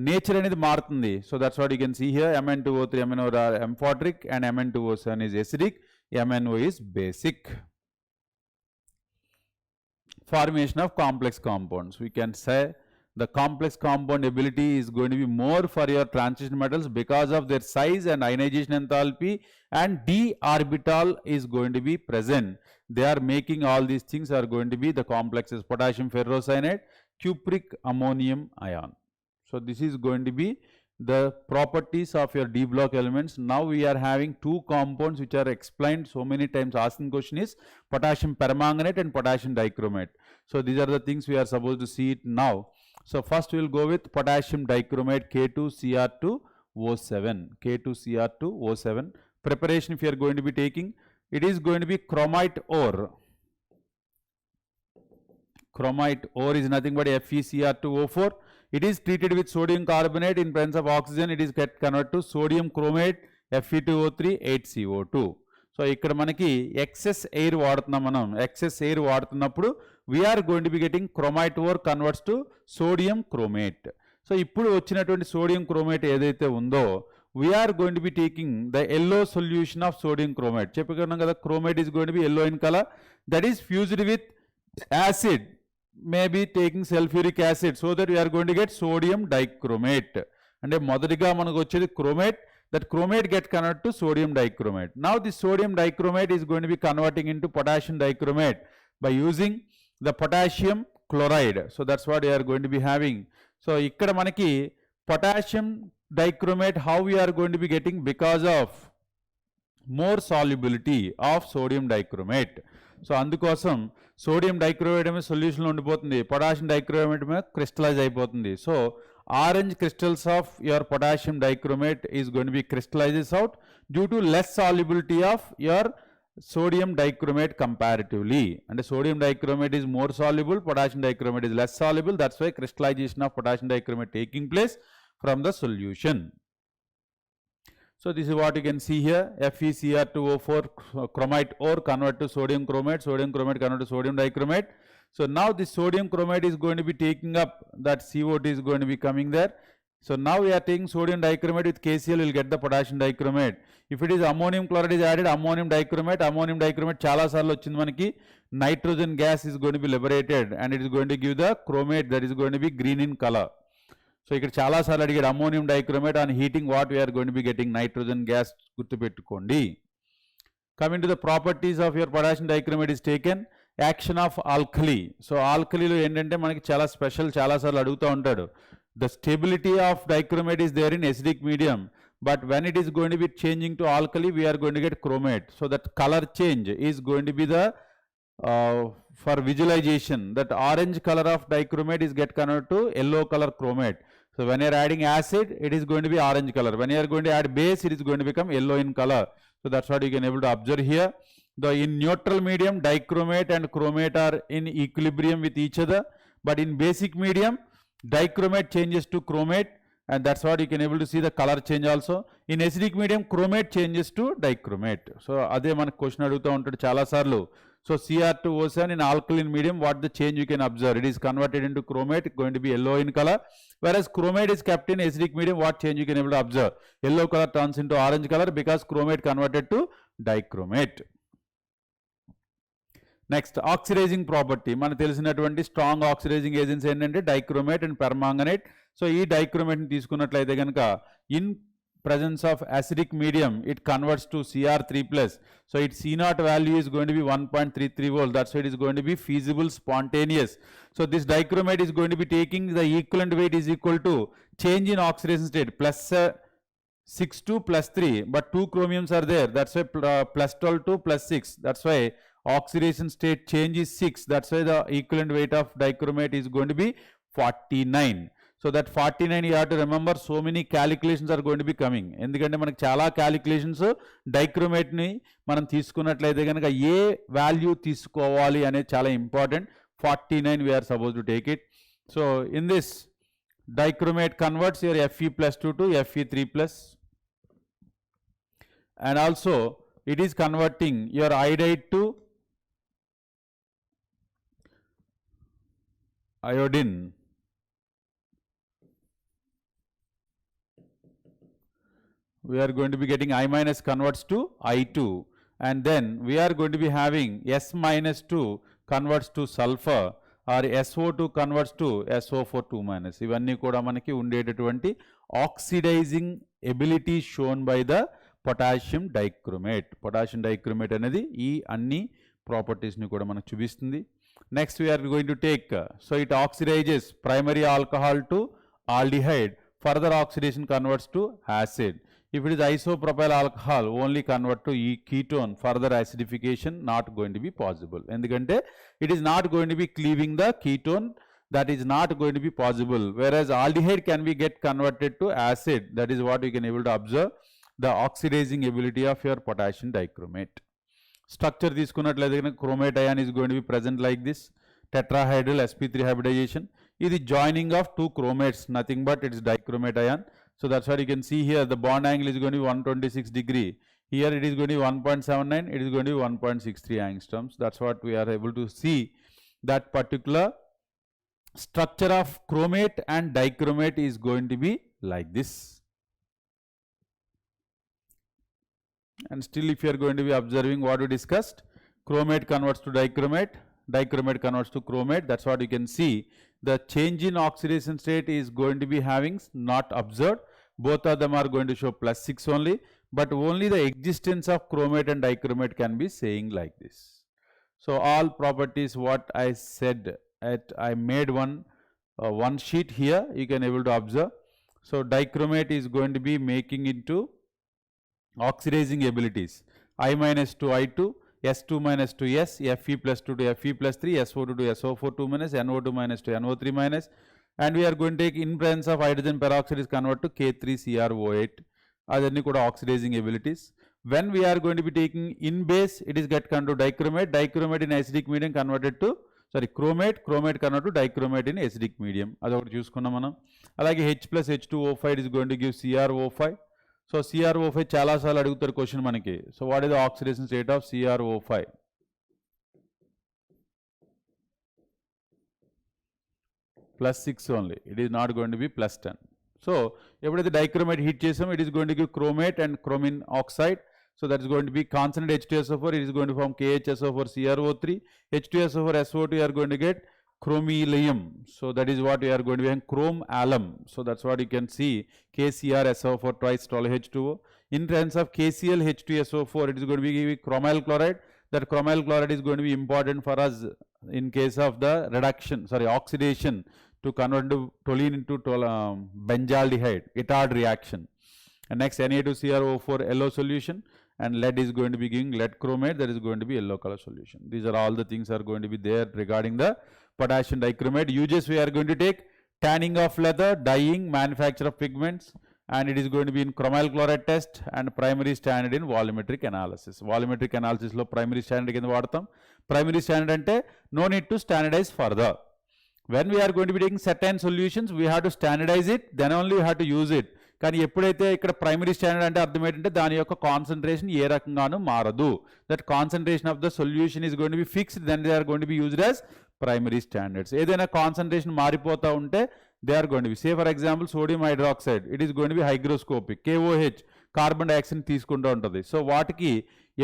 nature అనేది మారుతుంది. So that's what you can see here. Mn2O3, MnO are amphoteric and Mn2O7 is acidic, MnO is basic. Formation of complex compounds. We can say the complex compound ability is going to be more for your transition metals because of their size and ionization enthalpy, and d orbital is going to be present. They are making all these things are going to be the complexes: potassium ferrocyanide, cupric ammonium ion. So this is going to be the properties of your D block elements. Now we are having two compounds which are explained so many times. Asking question is potassium permanganate and potassium dichromate. So these are the things we are supposed to see it now. So first we will go with potassium dichromate K2Cr2O7. K2Cr2O7. Preparation if you are going to be taking, it is going to be chromite ore. Chromite ore is nothing but FeCr2O4. It is treated with sodium carbonate. In presence of oxygen, it is get converted to sodium chromate, Fe2O3, 8CO2. So ఇక్కడ మనకి excess air వాడుతున్నాం మనం. Excess air వాడుతున్నప్పుడు we are going to be getting chromite ore converts to sodium chromate. So ఇప్పుడు వచ్చినటువంటి sodium chromate ఏదైతే ఉందో we are going to be taking the yellow solution of sodium chromate. చెప్పుకున్నాం కదా, chromate is going to be yellow in color. That is fused with acid. Maybe taking sulfuric acid, so that we are going to get sodium dichromate. అంటే మొదటిగా మనకు వచ్చేది chromate, that chromate get converted to sodium dichromate. Now this sodium dichromate is going to be converting into potassium dichromate by using the potassium chloride. So that's what we are going to be having. So ఇక్కడ మనకి potassium dichromate how we are going to be getting because of more solubility of sodium dichromate. So అందుకోసం sodium dichromate మీద సొల్యూషన్లో ఉండిపోతుంది, potassium dichromate మీద crystallise అయిపోతుంది. So orange crystals of your potassium dichromate is going to B crystallises out due to less solubility of your sodium dichromate comparatively. And the sodium dichromate is more soluble, potassium dichromate is less soluble. That's why crystallization of potassium dichromate taking place from the solution. So this is what you can see here. FeCr2O4 chromite ore convert to sodium chromate, sodium chromate convert to sodium dichromate. So now this sodium chromate is going to be taking up that CO2 is going to be coming there. So now we are taking sodium dichromate with KCl, we will get the potassium dichromate. If it is ammonium chloride is added, ammonium dichromate chala sarlu vachindi manaki. Nitrogen gas is going to be liberated and it is going to give the chromate that is going to be green in color. So ఇక్కడ చాలాసార్లు అడిగాడు ammonium dichromate on heating what we're going to be getting nitrogen gas గుర్తుపెట్టుకోండి. Coming to the properties of your potassium dichromate is taken. Action of alkali. So ఆల్కలీలో ఏంటంటే మనకి చాలా special, చాలాసార్లు అడుగుతూ ఉంటాడు. The stability of dichromate is there in acidic medium, but when it is going to be changing to alkali, we are going to get chromate. So that color change is going to be the for visualization, that orange color of dichromate is get converted to yellow color chromate. So when you are adding acid, it is going to be orange color. When you are going to add base, it is going to become yellow in color. So that's what you can able to observe here. In neutral medium, dichromate and chromate are in equilibrium with each other, but in basic medium, dichromate changes to chromate, and that's what you can able to see the color change also. In acidic medium, chromate changes to dichromate. So అదే మనకు question అడుగుతూ ఉంటాడు చాలా సార్లు. So Cr2O7 in alkaline medium, what the change you can observe? It is converted into chromate, going to be yellow in color, whereas chromate is kept in acidic medium. What change you can able to observe? Yellow color turns into orange color because chromate converted to dichromate. Next oxidizing property. మనకు తెలిసినటువంటి strong oxidizing agents ఏంటంటే dichromate and permanganate. So ఈ డైక్రోమేట్ని తీసుకున్నట్లయితే కనుక in presence of acidic medium, it converts to Cr3+. So its C0 value is going to be 1.33 volts. That's why it is going to be feasible, spontaneous. So this dichromate is going to be taking the equivalent weight is equal to change in oxidation state plus 6 to plus 3. But 2 chromiums are there. That's why plus 12 to plus 6. That's why oxidation state change is 6. That's why the equivalent weight of dichromate is going to be 49. So that 49 you have to remember, so many calculations are going to be coming. ఎందుకంటే మనకు చాలా calculations డైక్రోమేట్ని మనం తీసుకున్నట్లయితే కనుక ఏ value తీసుకోవాలి అనేది చాలా important. 49 we are supposed to take it. So in this dichromate converts your Fe+2 to Fe3+, and also it is converting your iodide to iodine. We are going to be getting I minus converts to I2, and then we are going to be having S minus 2 converts to sulfur, or SO2 converts to SO4 2-. ఇవన్నీ కూడా మనకి ఉండేటటువంటి oxidizing ability shown by the potassium dichromate. Potassium dichromate అనేది ఈ అన్ని ప్రాపర్టీస్ని కూడా మనకు చూపిస్తుంది. Next we are going to take, so it oxidizes primary alcohol to aldehyde, further oxidation converts to acid. If it is isopropyl alcohol, only convert to ketone, further acidification not going to be possible. ఎందుకంటే it is not going to be cleaving the ketone, that is not going to be possible. Whereas aldehyde can be get converted to acid. That is what you can able to observe the oxidizing ability of your potassium dichromate. Structure తీసుకున్నట్లయితే కనుక chromate ion is going to be present like this. Tetrahedral sp3 hybridization. ఇది joining of two chromates, nothing but it is dichromate ion. So that's what you can see here. The bond angle is going to be 126 degree. Here it is going to be 1.79. It is going to be 1.63 angstroms. That's what we are able to see. That particular structure of chromate and dichromate is going to be like this. And still, if you are going to be observing what we discussed, chromate converts to dichromate, dichromate converts to chromate. That's what you can see. The change in oxidation state is going to be having not observed. Both of them are going to show plus 6 only, but only the existence of chromate and dichromate can be saying like this. So all properties what I said, I made one sheet here, you can able to observe. So dichromate is going to be making into oxidizing abilities. I minus to I2, S2 minus to S, Fe+2 to Fe+3, SO2 to SO4 2-, NO2 minus to NO3-, and we are going to take in presence of hydrogen peroxide is convert to K3CrO8. Adanni kuda oxidizing abilities. When we are going to be taking in base, it is get converted to dichromate, dichromate in acidic medium converted to chromate, chromate converted to dichromate in acidic medium. Adokati chusukunnam manam. Alage H plus H2O5 is going to give CrO5. So CrO5 చాలా సార్లు అడుగుతారు question మనకి. So what is the oxidation state of CrO5? plus 6 only. It is not going to be plus 10. So ఎప్పుడైతే dichromate heat చేసామో it is going to give chromate and chromin oxide. So that is going to be constant H2SO4. It is going to form KHSO4 CrO3. H2SO4 SO2 you are going to get chromelium. So that is what we are going to be having, chrome alum. So that's what you can see, KCrSO4 twice H2O. In terms of KCl H2SO4, it is going to be chromyl chloride. That chromyl chloride is going to be important for us in case of the oxidation to convert to toluene into benzaldehyde, Itard reaction. And next, Na2CrO4 yellow solution, and lead is going to be giving lead chromate, that is going to be yellow color solution. These are all the things are going to be there regarding the potassium dichromate. Uses we are going to take tanning of leather, dyeing, manufacture of pigments, and it is going to be in chromyl chloride test and primary standard in volumetric analysis. Volumetric analysis lo primary standard kinda vaadtam. Primary standard ante no need to standardize further. When we are going to be taking certain solutions, we have to standardize it, then only we have to use it. కానీ ఎప్పుడైతే ఇక్కడ primary standard అంటే అర్థం ఏంటంటే దాని యొక్క concentration ఏ రకంగానూ మారదు. That concentration of the solution is going to be fixed, then they are going to be used as primary standards. ఏదైనా కాన్సన్ట్రేషన్ మారిపోతూ ఉంటే they are going to be, say for example sodium hydroxide, it is going to be hygroscopic, KOH carbon dioxide తీసుకుంటూ ఉంటుంది. So వాటికి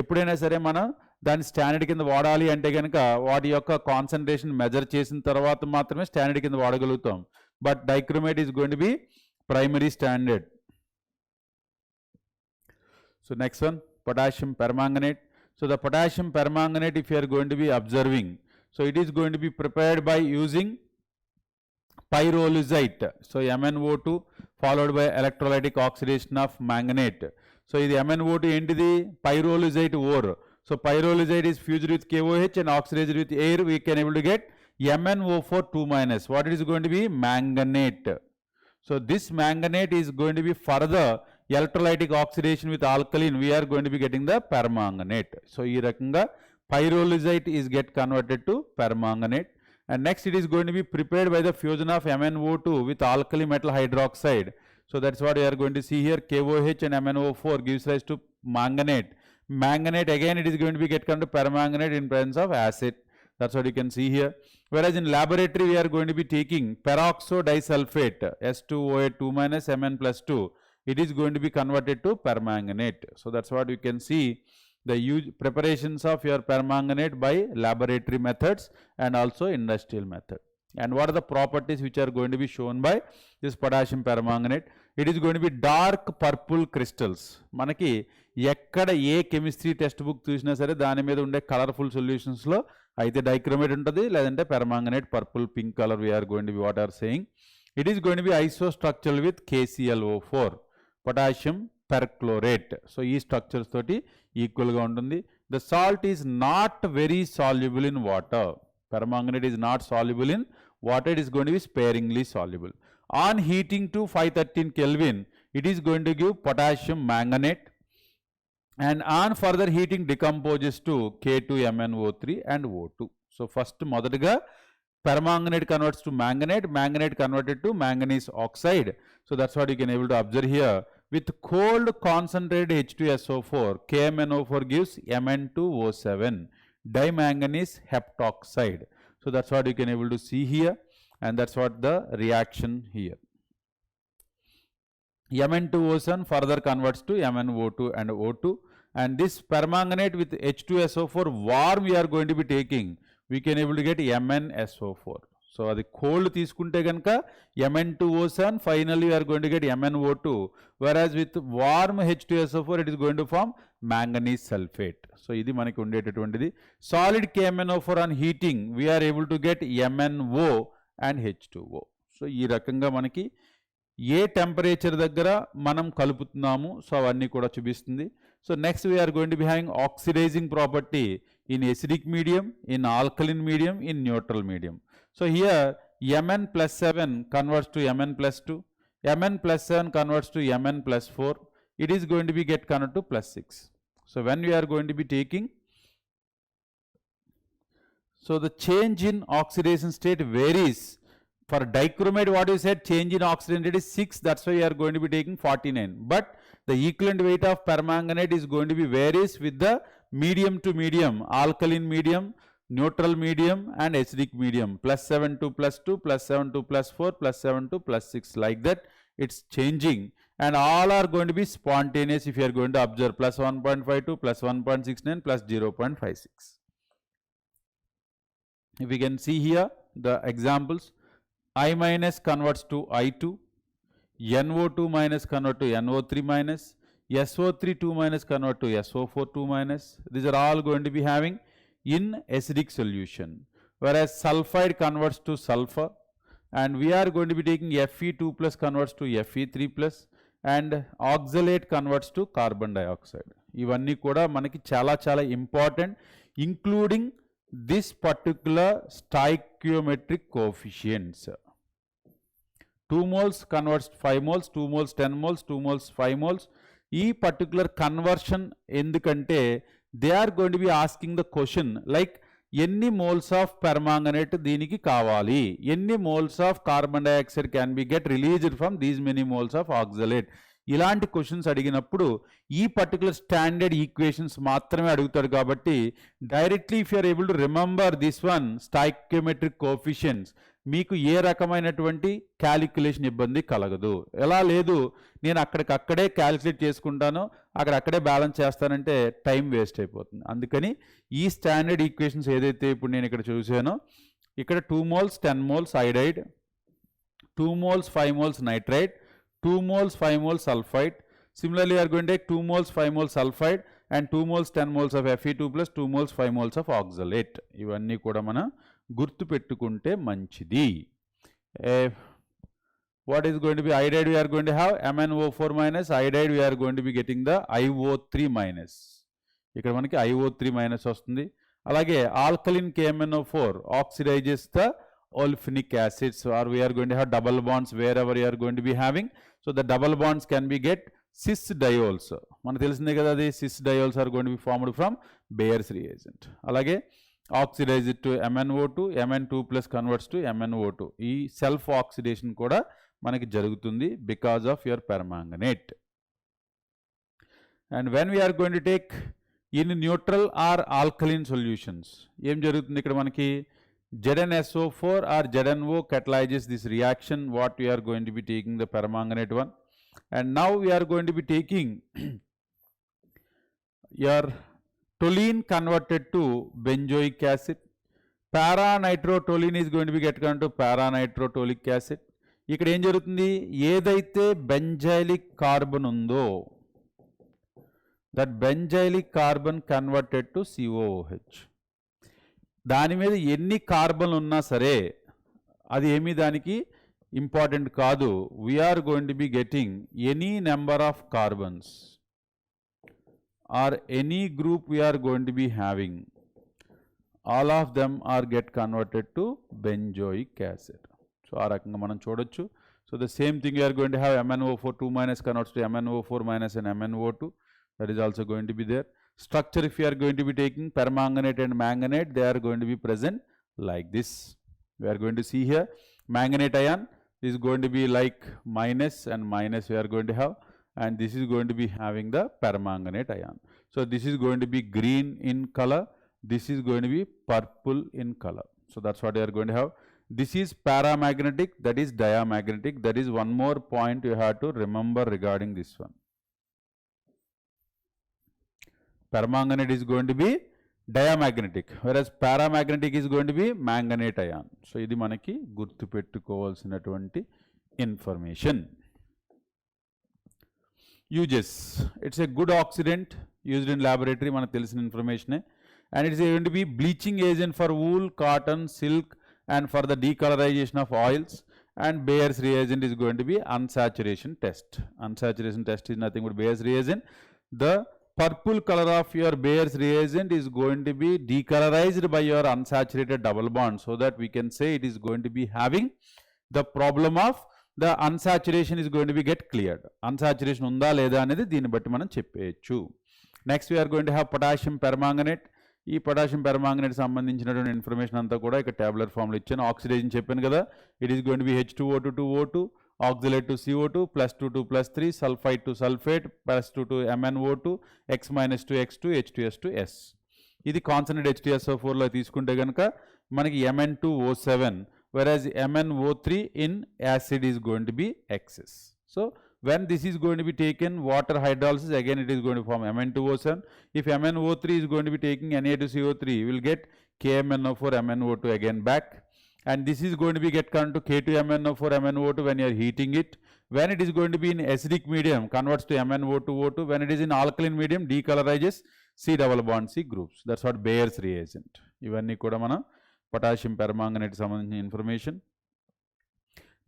ఎప్పుడైనా సరే మనం దాని స్టాండర్డ్ కింద వాడాలి అంటే కనుక వాటి యొక్క కాన్సన్ట్రేషన్ మెజర్ చేసిన తర్వాత మాత్రమే స్టాండర్డ్ కింద వాడగలుగుతాం. But dichromate is going to be primary standard. So next one, potassium permanganate. So the potassium permanganate, if you are going to be observing, so it is going to be prepared by using pyrolusite. So MnO2 followed by electrolytic oxidation of manganate. So this MnO2 entity pyrolusite ore. So pyrolusite is fused with KOH and oxidized with air. We can able to get MnO4 2-. What it is going to be? Manganate. So this manganate is going to be further electrolytic oxidation with alkaline. We are going to be getting the permanganate. So ee rakanga pyrolusite is get converted to permanganate. And next it is going to be prepared by the fusion of MnO2 with alkali metal hydroxide. So that's what we are going to see here. KOH and MnO4 gives rise to manganate. Manganate again it is going to be get converted to permanganate in presence of acid. That's what you can see here. Whereas in laboratory we are going to be taking peroxodisulfate, S2O8 2-, Mn+2. It is going to be converted to permanganate. So that's what you can see, the preparations of your permanganate by laboratory methods and also industrial method. And what are the properties which are going to be shown by this potassium permanganate? It is going to be dark purple crystals. Manaki ekkada A chemistry text book చూసినా సరే దాని మీద ఉండే colourful సొల్యూషన్స్లో అయితే dichromate ఉంటుంది, లేదంటే permanganate purple pink colour we're going to be what are saying. It is going to be isostructural with KClO4, potassium perchlorate. So ఈ structures తోటి ఈక్వల్గా ఉంటుంది. The salt is not very soluble in water. Permanganate is not soluble in water, it is going to be sparingly soluble. On heating to 513 Kelvin, it is going to give potassium manganate, and on further heating decomposes to K2MnO3 and O2. So first మొదటగా permanganate converts to manganate, manganate converted to manganese oxide. So that's what you can able to observe here. With cold concentrated H2SO4, KMnO4 gives Mn2O7. dimanganese heptoxide. So that's what you can able to see here, and that's what the reaction here. Mn2O7 further converts to MnO2 and O2, and this permanganate with H2SO4 warm we are going to be taking, we can able to get MnSO4. So అది cold తీసుకుంటే కనుక Mn2O7, finally we are going to get MnO2, whereas with warm H2SO4 it is going to form manganese sulfate. So ఇది మనకి ఉండేటటువంటిది. Solid KMnO4 on heating we are able to get MnO and H2O. So ఈ రకంగా మనకి ఏ temperature దగ్గర మనం కలుపుతున్నాము so అవన్నీ కూడా చూపిస్తుంది. So next we are going to be having oxidizing property in acidic medium, in alkaline medium, in neutral medium. So here Mn+7 converts to Mn+2, Mn+7 converts to Mn+4. It is going to be get converted to +6. So when we are going to be taking, so the change in oxidation state varies. For dichromate, what you said, change in oxidation rate is 6, that's why you are going to be taking 49. But the equivalent weight of permanganate is going to be varies with the medium to medium, alkaline medium, neutral medium and acidic medium, +7 to +2, +7 to +4, +7 to +6, like that it's changing, and all are going to be spontaneous if you are going to observe +1.52, +1.69, +0.56. If we can see here, the examples. I minus converts to I2, NO2 minus convert to NO3 minus, SO3 2 minus convert to SO4 2 minus. These are all going to be having in acidic solution. Whereas sulfide converts to sulfur, and we are going to be taking Fe2 plus converts to Fe3 plus, and oxalate converts to carbon dioxide. ఇవన్నీ కూడా మనకి చాలా చాలా important, including this particular stoichiometric coefficients. 2 moles converts 5 moles, 2 moles 10 moles, 2 moles 5 moles. ఈ particular conversion ఎందుకంటే they are going to be asking the question like ఎన్ని moles of permanganate దీనికి కావాలి, ఎన్ని moles of carbon dioxide can be get released from these many moles of oxalate. ఇలాంటి questions అడిగినప్పుడు ఈ particular standard equations మాత్రమే అడుగుతాడు. కాబట్టి directly if you are able to remember this one stoichiometric coefficients, మీకు ఏ రకమైనటువంటి క్యాలిక్యులేషన్ ఇబ్బంది కలగదు. ఎలా లేదు నేను అక్కడికక్కడే క్యాలిక్యులేట్ చేసుకుంటాను, అక్కడక్కడే బ్యాలెన్స్ చేస్తానంటే టైం వేస్ట్ అయిపోతుంది. అందుకని ఈ స్టాండర్డ్ ఈక్వేషన్స్ ఏదైతే ఇప్పుడు నేను ఇక్కడ చూసానో, ఇక్కడ 2 moles 10 moles iodide, 2 moles 5 moles nitrite, 2 moles 5 moles sulfide. Similarly, we are going to take 2 moles 5 moles sulfide and 2 moles 10 moles of Fe2 plus 2 moles 5 moles of oxalate. ఇవన్నీ కూడా మనం గుర్తు పెట్టుకుంటే మంచిది. What is going to be iodide? We are going to have MnO4 minus. Iodide we are going to be getting the IO3 minus. ఇక్కడ మనకి IO3 minus వస్తుంది. అలాగే alkaline KMnO4 oxidizes the olefinic acids, or we are going to have double bonds wherever you are going to be having. So the double bonds can be get cis diols. మనకు తెలిసిందే కదా, అది cis diols are going to be formed from Bayer's reagent. అలాగే oxidize it to MnO2, Mn2 plus converts to MnO2. ఈ self oxidation కూడా మనకి జరుగుతుంది because of your permanganate. And when we are going to take in neutral or alkaline solutions, ఏం జరుగుతుంది ఇక్కడ మనకి ZnSO4 or ZnO catalyzes this reaction, what we are going to be taking the permanganate one. And now we are going to be taking your toluene converted to benzoic acid. Para-nitrotoluene is going to be get converted to para-nitrotolic acid. ఇక్కడ ఏం జరుగుతుంది, ఏదైతే benzylic carbon ఉందో that benzylic carbon converted to COOH. దాని మీద ఎన్ని కార్బన్లు ఉన్నా సరే అది ఏమీ దానికి ఇంపార్టెంట్ కాదు. We are going to be getting any number of carbons or any group we are going to be having, all of them are get converted to benzoic acid. So ఆ రకంగా మనం చూడొచ్చు. So the same thing we are going to have MnO4 2 minus converts to MnO4 minus and MnO2. That is also going to be there. Structure, if you are going to be taking permanganate and manganate, they are going to be present like this. We are going to see here manganate ion is going to be like minus and minus we are going to have, and this is going to be having the permanganate ion. So this is going to be green in color, this is going to be purple in color. So that's what we are going to have. This is paramagnetic, that is diamagnetic. That is one more point you have to remember regarding this one. Permanganate is going to be diamagnetic, whereas paramagnetic is going to be manganate ion. So ఇది మనకి గుర్తు పెట్టుకోవాల్సినటువంటి information. Uses, it's a good oxidant used in laboratory, మనకు తెలిసిన information, and it is going to be bleaching agent for wool, cotton, silk and for the decolorization of oils. And Bayer's reagent is going to be unsaturation test. Unsaturation test is nothing but Bayer's reagent. The purple color of your Bayer's reagent is going to be decolorized by your unsaturated double bond, so that we can say it is going to be having the problem of the unsaturation is going to be get cleared. Unsaturation unda leda anedi deenni batti manam cheppeychu. Next we are going to have potassium permanganate. ఈ potassium permanganate సంబంధించినటువంటి information అంతా కూడా ఇక్కడ tablet ఫామ్లో ఇచ్చాను. Oxidation చెప్పాను కదా, it is going to B H2O2 to O2, oxalate to CO2, +2 to +3, sulfide to sulfate, +2 to MnO2, X minus to X2, H2S to S. ఇది కాన్సన్ట్రేట్ H2SO4లో తీసుకుంటే కనుక మనకి Mn2O7, whereas MnO3 in acid is going to be excess. So when this is going to be taken water hydrolysis, again it is going to form Mn2O7. If MnO3 is going to be taking Na2CO3, you will get KMnO4 MnO2 again back. and this is going to be get converted to K2MnO4 MnO2 when you are heating it. When it is going to be in acidic medium, converts to MnO2 O2. When it is in alkaline medium, decolorizes C double bond C groups. That's what Bayer's reagent. Ivanni kuda mana potassium permanganate sambandhinchina information.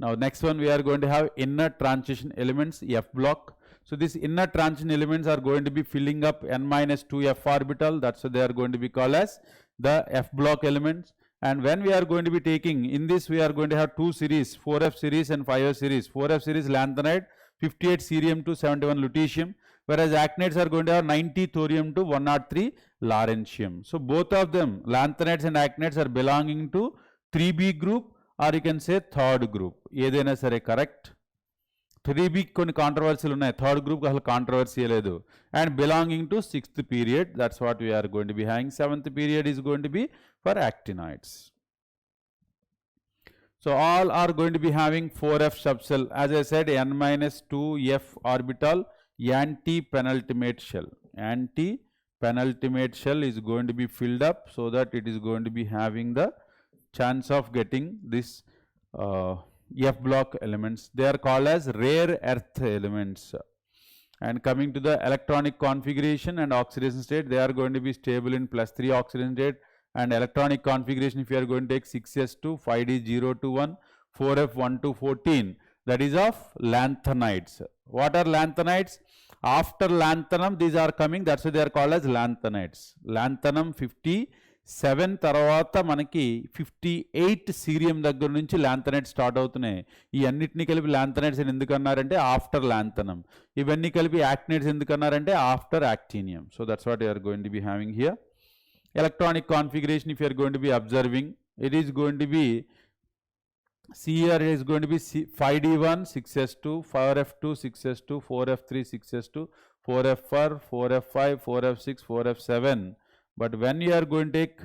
Now next one, we are going to have inner transition elements, F block. So these inner transition elements are going to be filling up n-2 f orbital. That's what they are going to be called as the F block elements. And when we are going to be taking, in this we are going to have two series, 4F series and 5F series. 4F series lanthanide, 58 cerium to 71 lutetium, whereas actinides are going to have 90 thorium to 103 lawrencium. So both of them, lanthanides and actinides, are belonging to 3B group, or you can say third group. Edaina sare correct. 3B కొన్ని కాంట్రవర్సీలు ఉన్నాయి, third group అసలు controversy లేదు. And belonging to 6th period, that's what we are going to be having. 7th period is going to be for actinides. So all are going to be having 4F subshell. As I said, n-2f orbital anti-penultimate shell. Anti-penultimate shell is going to be filled up so that it is going to be having the chance of getting this F block elements. They are called as rare earth elements. And coming to the electronic configuration and oxidation state, they are going to be stable in +3 oxidation state. And electronic configuration, if you are going to take 6s2, 5d0 to 1, 4f1 to 14, that is of lanthanides. What are lanthanides? After lanthanum, these are coming, that's why they are called as lanthanides. Lanthanum 57 తర్వాత మనకి 58 cerium దగ్గర నుంచి ల్యాంథనైడ్ start అవుతున్నాయి. ఈ అన్నిటిని కలిపి lanthanides అని ఎందుకు అన్నారంటే ఆఫ్టర్ ల్యాంథనం. ఇవన్నీ కలిపి యాక్టినైడ్స్ ఎందుకు అన్నారంటే after actinium. So that's what you are going to be having here. Electronic configuration, if you are going to be observing, it is going to be, see here, it is going to be 5d1 6s2, 4f2 6s2, 4f3 6s2, 4f4, 4f5, 4f6, 4f7. But when you are going to take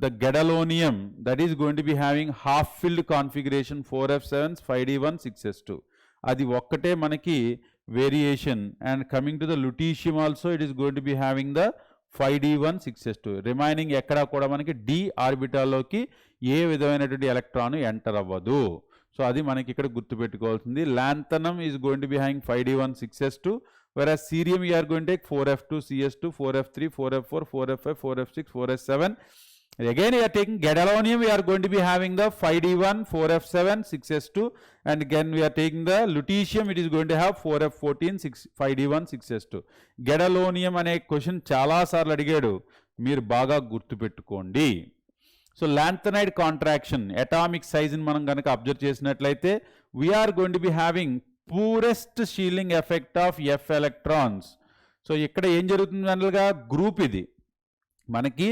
the gadolinium, that is going to be having half filled configuration, 4f7, 5d1 6s2. Adi okkate manaki variation. And coming to the lutetium also, it is going to be having the 5d1 6s2. Remaining ఎక్కడా కూడా మనకి d ఆర్బిటాల్లోకి ఏ విధమైనటువంటి electron enter అవ్వదు. So అది మనకి ఇక్కడ గుర్తుపెట్టుకోవాల్సింది. లాంథనం is going to be having 5d1 6s2, whereas cerium you are going to take 4f2 cs2, 4f3, 4f4, 4f5, 4f6, 4f7. Again you are taking gadolinium, we are going to be having the 5d1, 4f7, 6s2, and again we are taking the lutetium, it is going to have 4f14, 5d1, 6s2. gadolinium అనే question చాలా సార్లు అడిగాడు, మీరు బాగా గుర్తుపెట్టుకోండి. So lanthanide contraction atomic సైజ్ని మనం కనుక observe చేసినట్లయితే we are going to be having poorest shielding effect of F electrons. So ఇక్కడ ఏం జరుగుతుంది, జనరల్గా గ్రూప్ ఇది మనకి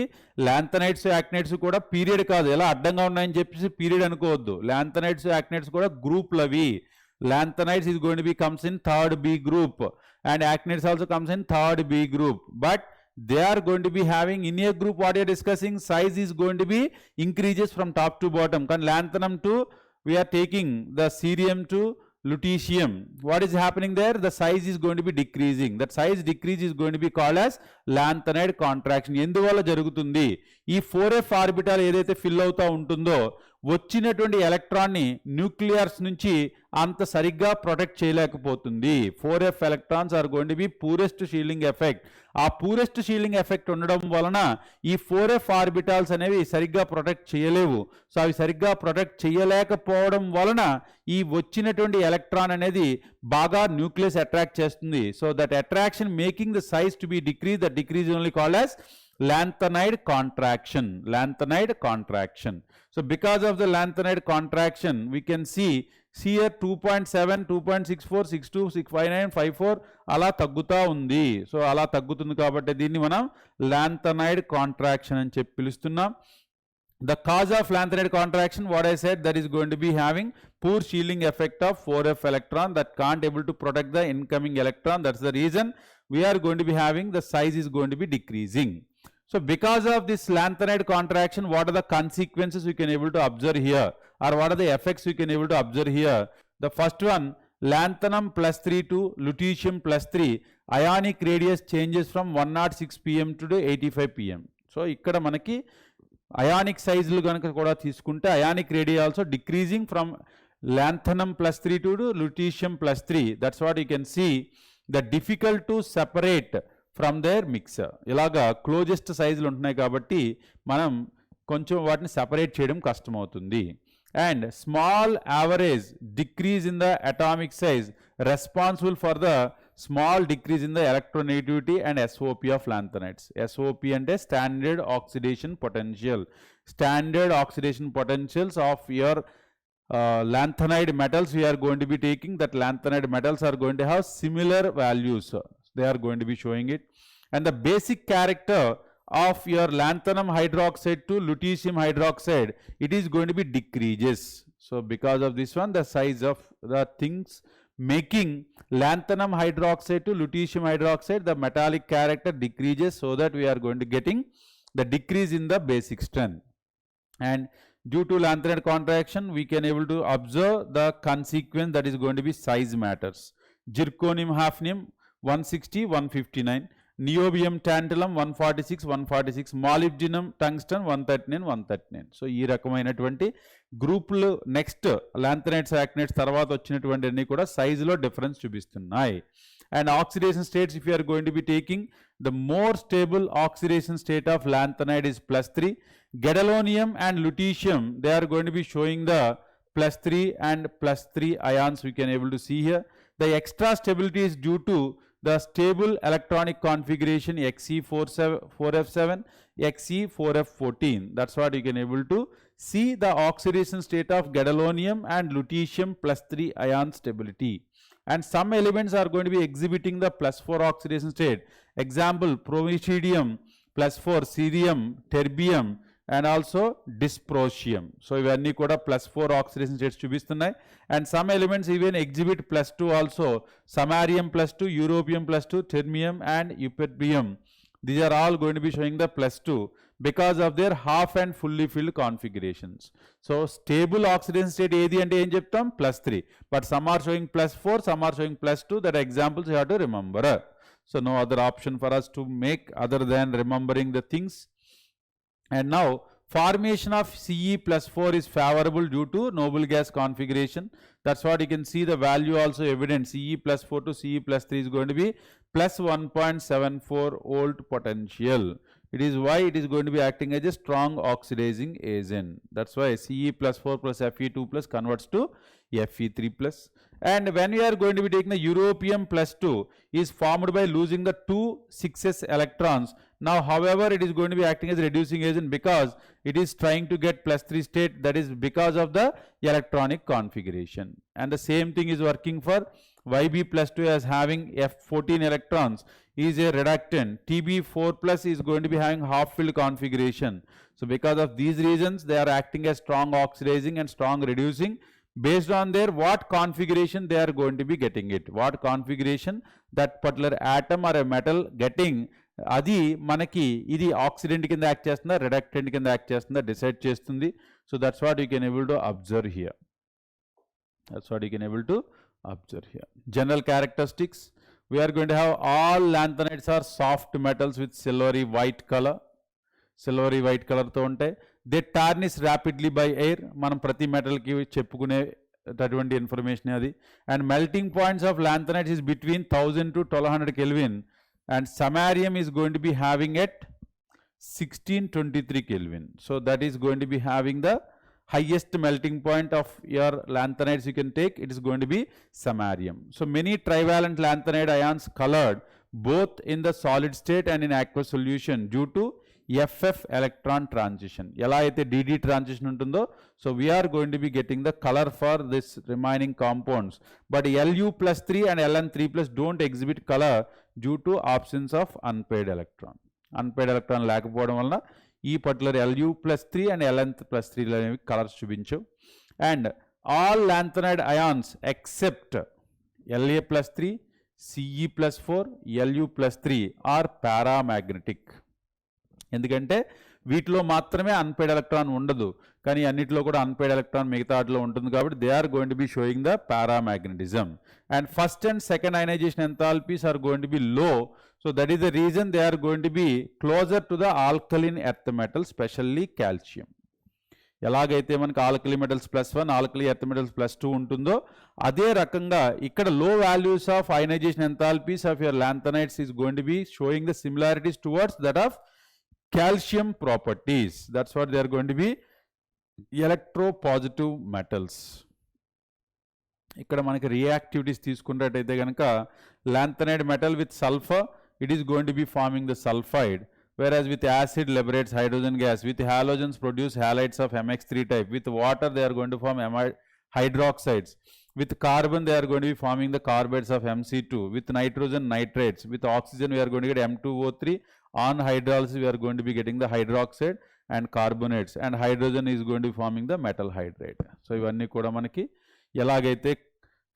లాంథనైడ్స్ యాక్టినైడ్స్ కూడా పీరియడ్ కాదు, ఎలా అడ్డంగా ఉన్నాయని చెప్పేసి పీరియడ్ అనుకోవద్దు. లాంథనైడ్స్ యాక్టినైడ్స్ కూడా గ్రూప్లు అవి. Lanthanides is going to be comes in third B group and actinides also comes in third B group. But they are going to be having in a group, what you are discussing, size is going to be increases from top to bottom. Can lanthanum to, we are taking the cerium to lutetium, what is happening there, the size is going to be decreasing. That size decrease is going to be called as lanthanide contraction. ఎందువల్ల జరుగుతుంది, ఈ 4f orbital ఏదైతే fill అవుతా ఉంటుందో వచ్చినటువంటి ఎలక్ట్రాన్ని న్యూక్లియర్స్ నుంచి అంత సరిగ్గా ప్రొటెక్ట్ చేయలేకపోతుంది. 4f electrons are going to be poorest shielding effect. ఆ పూరెస్ట్ షీల్డింగ్ ఎఫెక్ట్ ఉండడం వలన ఈ 4f ఆర్బిటాల్స్ అనేవి సరిగ్గా ప్రొటెక్ట్ చేయలేవు. సో అవి సరిగ్గా ప్రొటెక్ట్ చేయలేకపోవడం వలన ఈ వచ్చినటువంటి ఎలక్ట్రాన్ అనేది బాగా న్యూక్లియస్ అట్రాక్ట్ చేస్తుంది. So that attraction making the size to be decrease, that decrease only called as lanthanide contraction. Lanthanide contraction. So because of the lanthanide contraction, we can see here 2.7, 2.64, 62, 659, 54 అలా తగ్గుతా ఉంది. So అలా తగ్గుతుంది కాబట్టి దీన్ని మనం lanthanide contraction అని చెప్పి పిలుస్తున్నాం. The cause of lanthanide contraction, what I said, that is going to be having poor shielding effect of 4f electron that can't able to protect the incoming electron. That's the reason we are going to be having the size is going to be decreasing. So because of this lanthanide contraction, what are the consequences we can able to observe here, or what are the effects we can able to observe here? The first one, lanthanum +3 to lutetium +3, ionic radius changes from 106 pm to 85 pm. So ikkada manaki ionic సైజులు కనుక కూడా తీసుకుంటే ionic radius also decreasing from lanthanum +3 to lutetium +3. That's what you can see the difficult to separate from their mixer. ఇలాగా closest సైజులు ఉంటున్నాయి కాబట్టి మనం కొంచెం వాటిని సెపరేట్ చేయడం కష్టమవుతుంది. And small average decrease in the atomic size responsible for the small decrease in the electronegativity and SOP of lanthanides. SOP అంటే standard oxidation potential. Standard oxidation potentials of your lanthanide metals we are going to be taking, that lanthanide metals are going to have similar values. They are going to be showing it. And the basic character of your lanthanum hydroxide to lutetium hydroxide, it is going to be decreases. So because of this one, the size of the things making lanthanum hydroxide to lutetium hydroxide, the metallic character decreases, so that we are going to getting the decrease in the basic strength. And due to lanthanide contraction, we can able to observe the consequence, that is going to be size matters. Zirconium hafnium 160, 159, niobium tantalum 146, 146, molybdenum tungsten 139, 139. So ఈ రకమైనటువంటి గ్రూపులు next lanthanides యాక్టినైడ్స్ తర్వాత వచ్చినటువంటి అన్ని కూడా సైజులో difference చూపిస్తున్నాయి. And oxidation states, if you are going to be taking, the more stable oxidation state of lanthanide is +3. Gadolinium and lutetium, they are going to be showing the +3 and +3 ions we can able to see here. The extra stability is due to the stable electronic configuration Xe4f7, Xe4f14. That's what you can able to see the oxidation state of gadolinium and lutetium +3 ion stability. And some elements are going to be exhibiting the +4 oxidation state. Example, promethedium +4, cerium, terbium, and also dysprosium. So ఇవన్నీ కూడా +4 oxidation states చూపిస్తున్నాయి. And some elements even exhibit +2 also. Samarium +2, europium +2, terbium and ytterbium. These are all going to be showing the +2 because of their half and fully filled configurations. So stable oxidation state ఏది అంటే ఏం చెప్తాం? +3. But some are showing +4, some are showing +2. That examples you have to remember. So no other option for us to make other than remembering the things. And now formation of Ce+4 is favorable due to noble gas configuration. That's what you can see the value also evident. Ce+4 to Ce+3 is going to be +1.74 volt potential. It is why it is going to be acting as a strong oxidizing agent. That's why Ce+4 plus Fe2 plus converts to Fe3+. And when we are going to be taking the europium +2 is formed by losing the 2 6s electrons. Now however it is going to be acting as a reducing agent because it is trying to get +3 state, that is because of the electronic configuration. And the same thing is working for Yb+2 as having F14 electrons is a reductant. Tb4+ is going to be having half filled configuration. So because of these reasons they are acting as strong oxidizing and strong reducing based on their what configuration they are going to be getting it. What configuration that particular atom or a metal getting, అది మనకి ఇది accident కింద act చేస్తుందా రిడక్టెంట్ కింద act చేస్తుందా decide చేస్తుంది. So that's what you can able to observe here. That's what you can able to observe here. General characteristics, we are going to have all lanthanides are soft metals with silvery white color. Silvery white color తో ఉంటాయి. They tarnish rapidly by air. మనం ప్రతి మెటల్కి చెప్పుకునేటటువంటి information అది. And melting points of lanthanides is between 1000 to 1200 Kelvin. And samarium is going to be having at 1623 Kelvin. So that is going to be having the highest melting point of your lanthanides you can take. It is going to be samarium. So many trivalent lanthanide ions colored both in the solid state and in aqueous solution due to FF electron transition. ఎలా అయితే DD transition ఉంటుందో, so we are going to be getting the color for this remaining compounds. But Lu+3 and Ln3+ don't exhibit color due to absence of unpaired electron. Unpaired electron లేకపోవడం వలన ఈ particular Lu+3 and Ln+3 అనేవి colours చూపించవు. And all lanthanide ions except La+3, Ce+4, Lu+3 are paramagnetic. ఎందుకంటే వీటిలో మాత్రమే unpaired electron ఉండదు, కానీ అన్నిటిలో కూడా అన్పెయిడ్ ఎలక్ట్రాన్ మిగతా వాటిలో ఉంటుంది కాబట్టి they are going to be showing the paramagnetism. And first and second ionization enthalpies are going to be low. So that is the reason they are going to be closer to the alkaline earth metal, especially calcium. ఎలాగైతే మనకి alkali metals +1 alkali earth metals +2 ఉంటుందో అదే రకంగా ఇక్కడ లో values of ionization enthalpies of your lanthanides is going to be showing the similarities towards that of calcium properties. That's what they are going to be electropositive metals. ఇక్కడ మనకి రియాక్టివిటీస్ తీసుకున్నట్టయితే కనుక lanthanide metal with sulphur it is going to be forming the sulfide, whereas with acid liberates hydrogen gas, with halogens produce halides of MX3 type, with water they are going to form hydroxides, with carbon they are going to be forming the carbides of MC2, with nitrogen nitrates, with oxygen we are going to get M2O3, on hydrolysis we are going to be getting the hydroxide and carbonates, and hydrogen is going to be forming the metal hydride. So ivanni kuda manaki elagaithe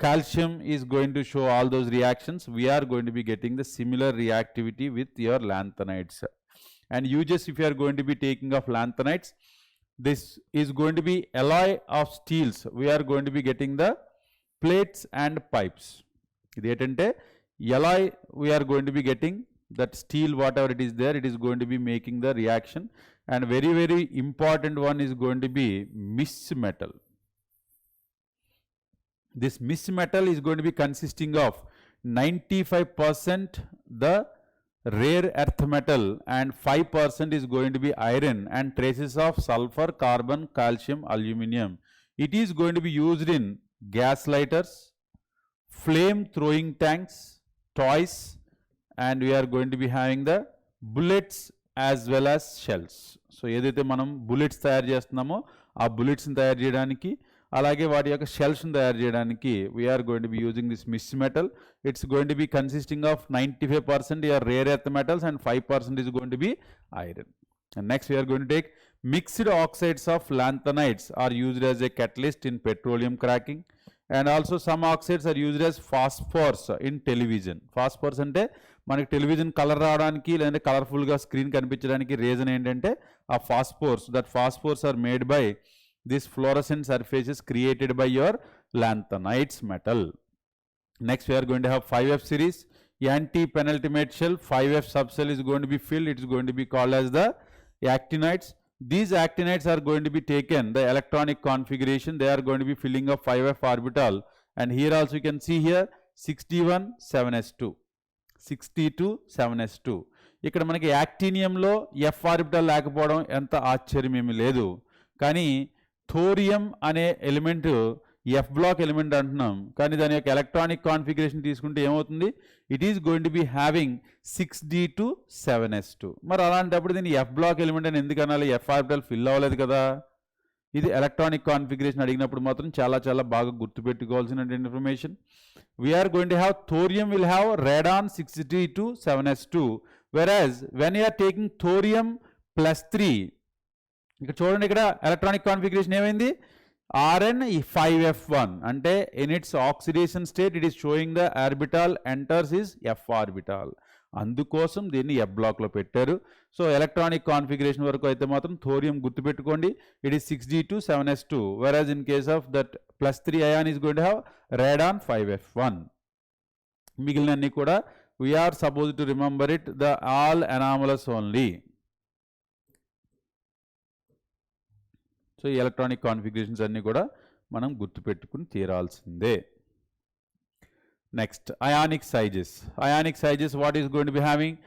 calcium is going to show all those reactions, we are going to be getting the similar reactivity with your lanthanides. And you just, if you are going to be taking of lanthanides, this is going to be alloy of steels, we are going to be getting the plates and pipes. Idi etante alloy we are going to be getting that steel, whatever it is there, it is going to be making the reaction. And very very important one is going to be mixed metal. This mixed metal is going to be consisting of 95% the rare earth metal and 5% is going to be iron and traces of sulfur, carbon, calcium, aluminum. It is going to be used in gas lighters, flame throwing tanks, toys, and we are going to be having the bullets as well as shells. So ఏదైతే మనం bullets తయారు చేస్తున్నామో ఆ బుల్లెట్స్ని తయారు చేయడానికి అలాగే వాటి యొక్క షెల్స్ని తయారు చేయడానికి we're going to be using this mixed metal. It's going to be consisting of 95% your rare earth metals and 5% is going to be iron. And next we are going to take mixed oxides of lanthanides are used as a catalyst in petroleum cracking, and also some oxides are used as phosphors in television. Phosphors అంటే మనకి television colour రావడానికి లేదంటే కలర్ఫుల్గా screen కనిపించడానికి reason ఏంటంటే ఆ phosphors. That phosphors are made by this fluorescent surfaces created by your lanthanides metal. Next we are going to have 5F series anti-penultimate shell. 5F subshell is going to be filled, it is going to be called as the actinides. These actinides are going to be taken the electronic configuration, they are going to be filling up 5F orbital, and here also you can see here 61 7s2 62 7s2. ఇక్కడ మనకి యాక్టీనియంలో F orbital లేకపోవడం ఎంత ఆశ్చర్యమేమీ లేదు, కానీ thorium అనే element F black element అంటున్నాం, కానీ దాని యొక్క ఎలక్ట్రానిక్ కాన్ఫిగరేషన్ తీసుకుంటే ఏమవుతుంది, it is going to be having 6d2 7s2. మరి అలాంటప్పుడు దీన్ని ఎఫ్ బ్లాక్ ఎలిమెంట్ అని ఎందుకు అనాలి, ఎఫ్ ఆర్బిటల్ ఫిల్ అవ్వలేదు కదా. ఇది ఎలక్ట్రానిక్ కాన్ఫిగరేషన్ అడిగినప్పుడు మాత్రం చాలా చాలా బాగా గుర్తుపెట్టుకోవాల్సిన information. We're going to have thorium will have radon 6d2 7s2, whereas when you are taking thorium +3, ఇక్కడ చూడండి, ఇక్కడ ఎలక్ట్రానిక్ కాన్ఫిగరేషన్ ఏమైంది, Rn5f1 అంటే in it's oxidation state it is showing the orbital enters is F orbital, అందుకోసం దీన్ని F బ్లాక్లో పెట్టారు. So electronic configuration వరకు అయితే మాత్రం థోరియం గుర్తుపెట్టుకోండి, it is 6d2 7s2, whereas in case of that +3 ion is going to have radon 5f1. మిగిలినన్ని కూడా we are supposed to remember it, the all anomalous only. So ఈ electronic configurations అన్నీ కూడా మనం గుర్తుపెట్టుకుని తీరాల్సిందే. Next ionic sizes. Ionic sizes what is going to be having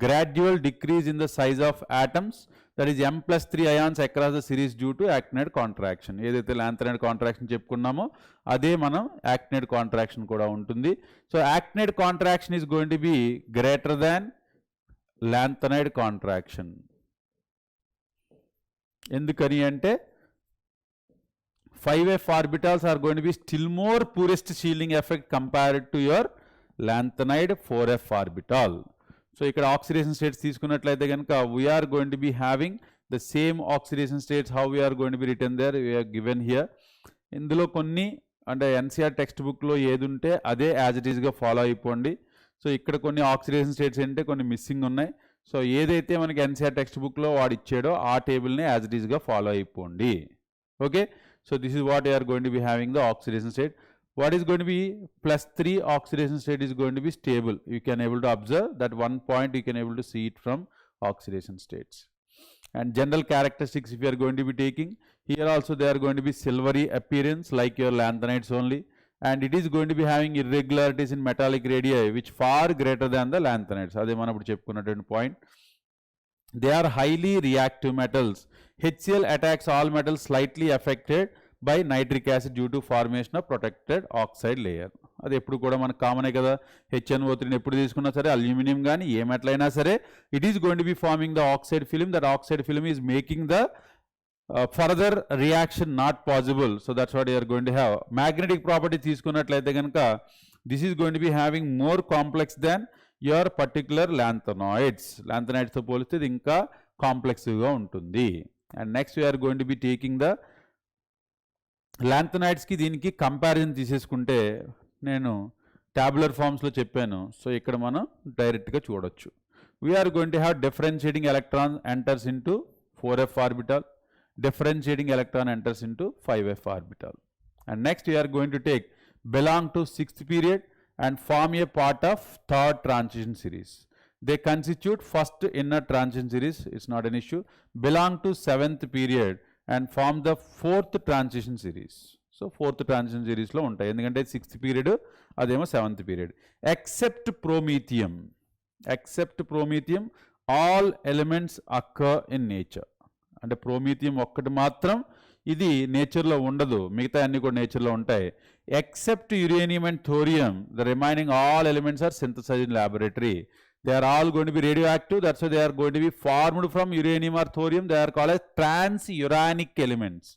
gradual decrease in the size of atoms, that is m+3 ions across the series due to actinide contraction. ఏదైతే lanthanide contraction చెప్పుకున్నామో అదే మనం actinide contraction కూడా ఉంటుంది. So actinide contraction is going to B greater than lanthanide contraction. ఎందుకని అంటే 5f orbitals are going to be still more purest shielding effect compared to your lanthanide 4f orbital. So ఇక్కడ oxidation states తీసుకున్నట్లయితే కనుక we are going to be having the same oxidation states how we are going to be written there, we are given here. ఇందులో కొన్ని అంటే NCR text బుక్లో ఏది ఉంటే అదే యాజ్ ఇట్ ఈస్గా ఫాలో అయిపోండి. సో ఇక్కడ కొన్ని ఆక్సిడేషన్ స్టేట్స్ అంటే కొన్ని మిస్సింగ్ ఉన్నాయి. సో ఏదైతే మనకి ఎన్సీఆర్ టెక్స్ట్ బుక్లో వాడు ఇచ్చాడో ఆ టేబుల్ని యాజ్ ఇట్ ఈస్గా ఫాలో అయిపోండి. Okay, so this is what you are going to be having the oxidation state. What is going to be +3 oxidation state is going to be stable. You can able to observe that one point, you can able to see it from oxidation states. And general characteristics, if you are going to be taking, here also they are going to be silvery appearance like your lanthanides only, and it is going to be having irregularities in metallic radii which far greater than the lanthanides. Ade mana appudu cheppukunnattu point. They are highly reactive metals. HCl attacks all metals slightly affected by nitric acid due to formation of protected oxide layer. అది ఎప్పుడు కూడా మనకు కామనే కదా. HNO3 ఎప్పుడు తీసుకున్నా సరే, aluminium కానీ ఏ మెటల్ అయినా సరే, it is going to be forming the oxide film. That oxide film is making the further reaction not possible. So that's what you're going to have. Magnetic property తీసుకున్నట్లయితే కనుక this is going to be having more complex than your particular lanthanoids. ల్యాంథనాయిడ్స్తో పోలిస్తే ఇది ఇంకా కాంప్లెక్స్గా ఉంటుంది. And next we are going to be taking the ల్యాంథనాయిడ్స్కి దీనికి కంపారిజన్ తీసేసుకుంటే నేను ట్యాబులర్ ఫామ్స్లో చెప్పాను. సో ఇక్కడ మనం డైరెక్ట్గా చూడొచ్చు. We're going to have differentiating electron enters into 4f orbital, differentiating electron enters into 5f orbital. And next we are going to take belong to 6th period and form a part of 3rd transition series. They constitute first inner transition series, it's not an issue. Belong to 7th period and form the 4th transition series. So 4th transition series lo untayi, endukante 6th period ademo 7th period. Except promethium, all elements occur in nature. అంటే ప్రోమీథియం ఒక్కటి మాత్రం ఇది నేచర్లో ఉండదు, మిగతా అన్ని కూడా నేచర్లో ఉంటాయి. Except uranium and thorium, the remaining all elements are synthesized in laboratory. They are all going to be radioactive. That's why they are going to be formed from uranium or thorium. They are called as transuranic elements.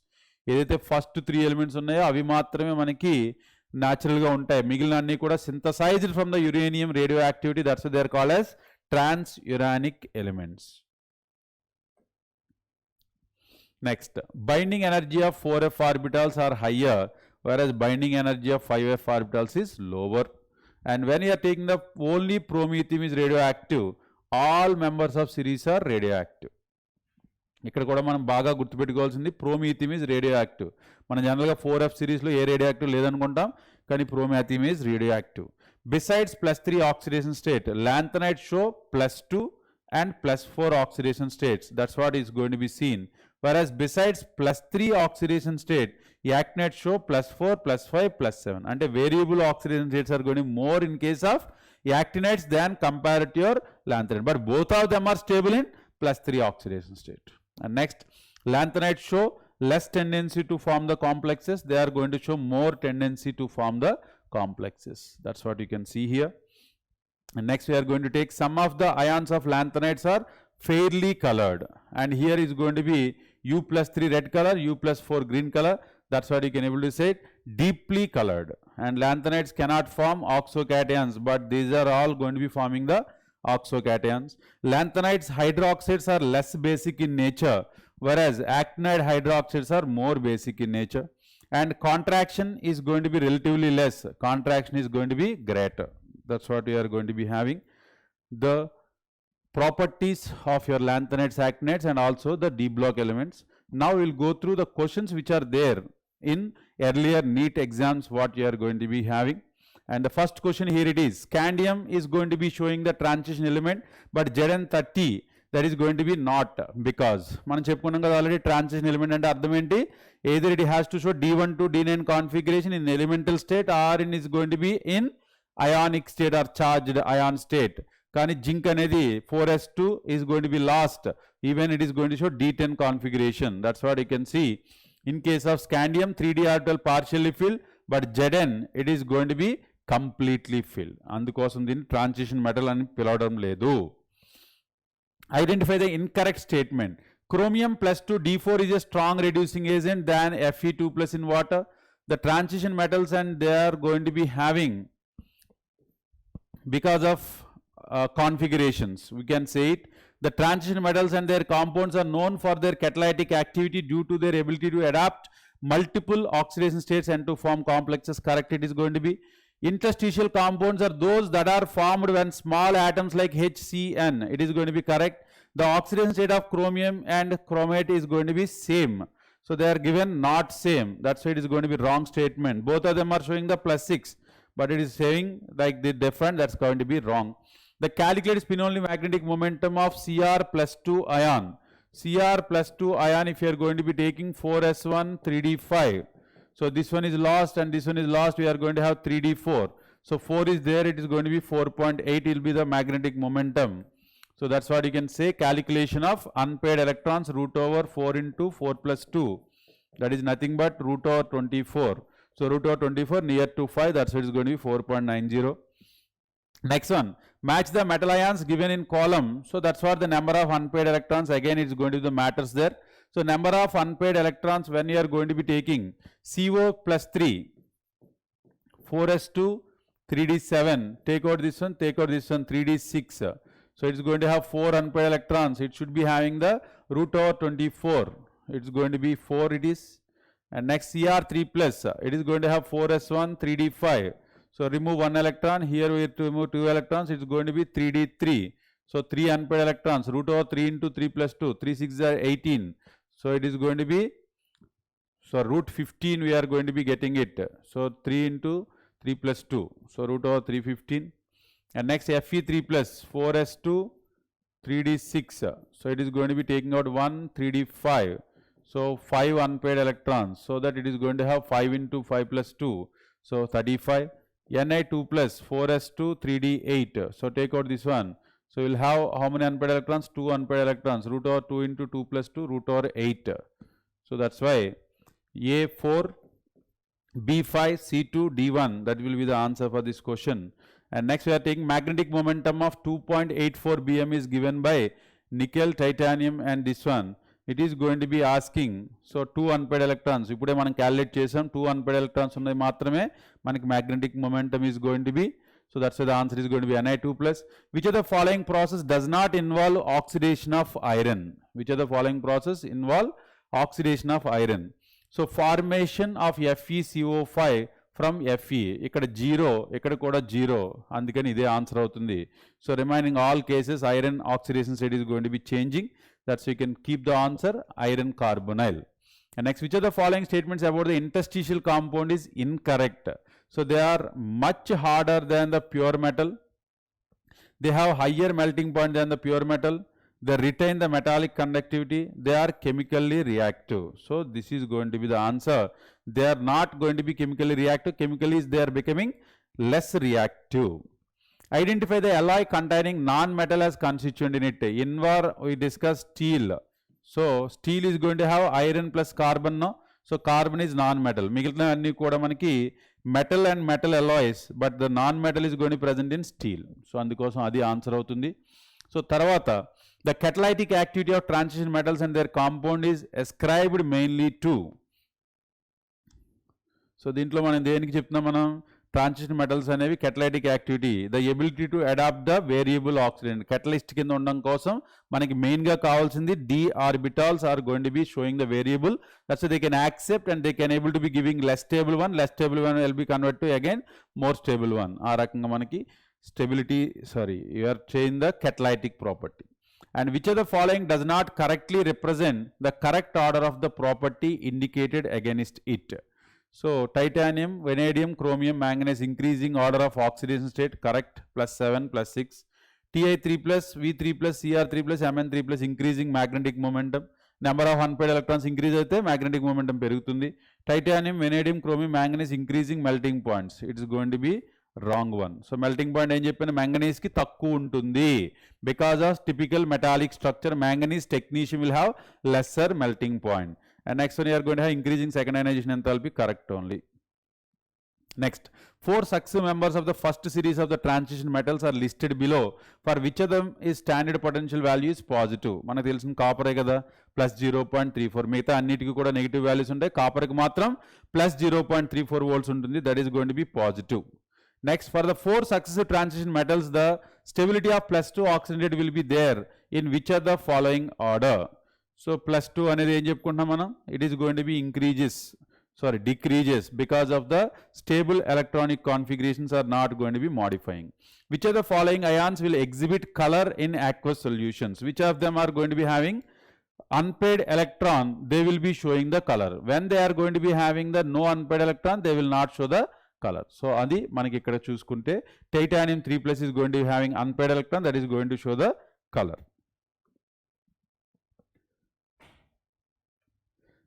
ఏదైతే first 3 elements ఉన్నాయో అవి మాత్రమే మనకి న్యాచురల్గా ఉంటాయి, మిగిలిన అన్ని కూడా synthesized from the uranium radioactivity. That's why they are called as transuranic elements. Next, binding energy of 4f orbitals are higher, whereas binding energy of 5f orbitals is lower. And when you are taking the only promethium is radioactive, all members of series are radioactive. ఇక్కడ కూడా మనం బాగా గుర్తుపెట్టుకోవాల్సింది ప్రోమీథియం is radio active. మనం జనరల్గా 4f సిరీస్లో ఏ radio active లేదనుకుంటాం, కానీ promethium is radioactive. Besides +3 oxidation state, lanthanides show +2 and +4 oxidation states. That's what is going to be seen. Whereas besides +3 oxidation state, actinides show +4, +5, +7. And variable oxidation states are going to be more in case of actinides than compared to your lanthanide. But both of them are stable in +3 oxidation state. And next, lanthanides show less tendency to form the complexes. They are going to show more tendency to form the complexes. That's what you can see here. And next we are going to take some of the ions of lanthanides are fairly colored, and here is going to be U+3 red color, U+4 green color. That's what you can able to say deeply colored. And lanthanides cannot form oxocations, but these are all going to be forming the oxocations. Lanthanides hydroxides are less basic in nature, whereas actinide hydroxides are more basic in nature. And contraction is going to be relatively less, contraction is going to be greater. That's what we are going to be having. The properties of your lanthanides, actinides, and also the D block elements. Now we will go through the questions which are there in earlier NEET exams what you are going to be having. And the first question here it is, scandium is going to be showing the transition element, but Zn30 that is going to be not, because మనం చెప్పుకున్నాం కదా already transition element అంటే అర్థం ఏంటి, either it has to show D1 to D9 configuration in elemental state or it is going to be in ionic state or charged ion state. కానీ zinc అనేది 4s2 is going to be lost, even it is going to show D10 configuration. That's what you can see. In case of scandium, 3d orbital partially filled, but Zn it is going to be completely filled. అందుకోసం దీన్ని transition metal అని పిలవడం లేదు. Identify the incorrect statement. Chromium +2 D4 is a strong reducing agent than Fe2+ in water. The transition metals and they are going to be having because of configurations, we can say it. The transition metals and their compounds are known for their catalytic activity due to their ability to adapt multiple oxidation states and to form complexes. Correct, it is going to be. Interstitial compounds are those that are formed when small atoms like HCN. It is going to be correct. The oxidation state of chromium and chromate is going to be same. So they are given not same. That's why it is going to be wrong statement. Both of them are showing the +6, but it is saying like the different. That's going to be wrong. The calculated spin only magnetic momentum of Cr+2 ion. Cr+2 ion, if you are going to be taking 4s1 3d5. So this one is lost and this one is lost. We are going to have 3d4. So 4 is there. It is going to be 4.8 will be the magnetic momentum. So that's what you can say. Calculation of unpaired electrons root over 4 into 4 plus 2. That is nothing but root over 24. So root over 24 near to 5. That's why it is going to be 4.90. Next one. Match the metal ions given in column. So that's what the number of unpaired electrons. Again, it's going to be the matters there. So number of unpaired electrons when you are going to be taking CO plus 3, 4s2, 3d7. Take out this one, 3d6. So it's going to have 4 unpaired electrons. It should be having the root over 24. It's going to be 4 it is. And next Cr3 plus. It is going to have 4s1, 3d5. So remove 1 electron. Here we have to remove 2 electrons. It's going to be 3d3. So 3 unpaired electrons. Root over 3 into 3 plus 2. 3 6 are 18. So it is going to be, so root 15 we are going to be getting it. So 3 into 3 plus 2. So root over 315. And next Fe3 plus 4s2 3d6. So it is going to be taking out 1 3d5. So 5 unpaired electrons. So that it is going to have 5 into 5 plus 2. So 35. Na2 plus 4s2 3d8. So take out this one. So we'll have how many unpaired electrons? 2 unpaired electrons. Root over 2 into 2 plus 2 root over 8. So that's why A4 B5 C2 D1, that will be the answer for this question. And next we are taking magnetic momentum of 2.84 bm is given by nickel, titanium and this one. It is going to be asking, so 2 unpaired electrons. Ipude manam calculate chesam, 2 unpaired electrons unnai maatrame manaki magnetic momentum is going to be. So that's why the answer is going to be Na2 plus. Which of the following process does not involve oxidation of iron? Which of the following process involve oxidation of iron? So formation of FeCO5 from Fe. Ikkada 0, ikkada kuda 0. Andukani ide answer avutundi. So remaining all cases iron oxidation state is going to be changing. That's why you can keep the answer iron carbonyl. And next, which of the following statements about the interstitial compound is incorrect? So they are much harder than the pure metal. They have higher melting point than the pure metal. They retain the metallic conductivity. They are chemically reactive. So this is going to be the answer. They are not going to be chemically reactive. Chemically they are becoming less reactive. Identify the alloy containing non-metal as constituent in it. In war we discussed steel. So steel is going to have iron plus carbon. No? So carbon is non-metal. Migilina anni kuda manaki metal and metal alloys, but the non-metal is going to be present in steel. So andukosam adi answer avutundi. So tarvata, the catalytic activity of transition metals and their compound is ascribed mainly to. So dintlo manam deniki cheptunam manam transition metals అనేవి catalytic activity, the ability to adapt the variable oxidant. Catalyst కింద ఉండడం కోసం మనకి main గా కావాల్సింది d orbitals are going to be showing the variable. That's why they can accept and they can able to be giving less stable one will be converted to again more stable one. ఆ రకంగా మనకి stability, you are changing the catalytic property. And which of the following does not correctly represent the correct order of the property indicated against it? So titanium, vanadium, chromium, manganese increasing order of oxidation state, correct, +7, +6. Ti3 plus, V3 plus, Cr3 plus, Mn3 plus increasing magnetic momentum. Number of unpaired electrons increase aithe magnetic momentum perugutundi. Titanium, vanadium, chromium, manganese increasing melting points. It is going to be wrong one. So melting point em cheppanu, manganese ki takku untundi. Because of typical metallic structure, manganese technetium will have lesser melting point. And next one you are going to have increasing second ionization enthalpy, correct only. Next, 4 successive members of the first series of the transition metals are listed below. For which of them is standard potential value is positive? Manaku telusina copper kada +0.34. Migitha annitiki kuda negative values untayi. Copper ki matram +0.34 volts untundi. That is going to be positive. Next, for the 4 successive transition metals, the stability of +2 oxidant will be there in which of the following order? So +2 అనేది ఏం చెప్పుకుంటున్నాం మనం? It is going to be decreases because of the stable electronic configurations are not going to be modifying. Which of the following ions will exhibit color in aqueous solutions? Which of them are going to be having unpaired electron, they will be showing the color. When they are going to be having the no unpaired electron, they will not show the color. So adi manaki ikkada chuskunte titanium 3+ is going to be having unpaired electron, that is going to show the color.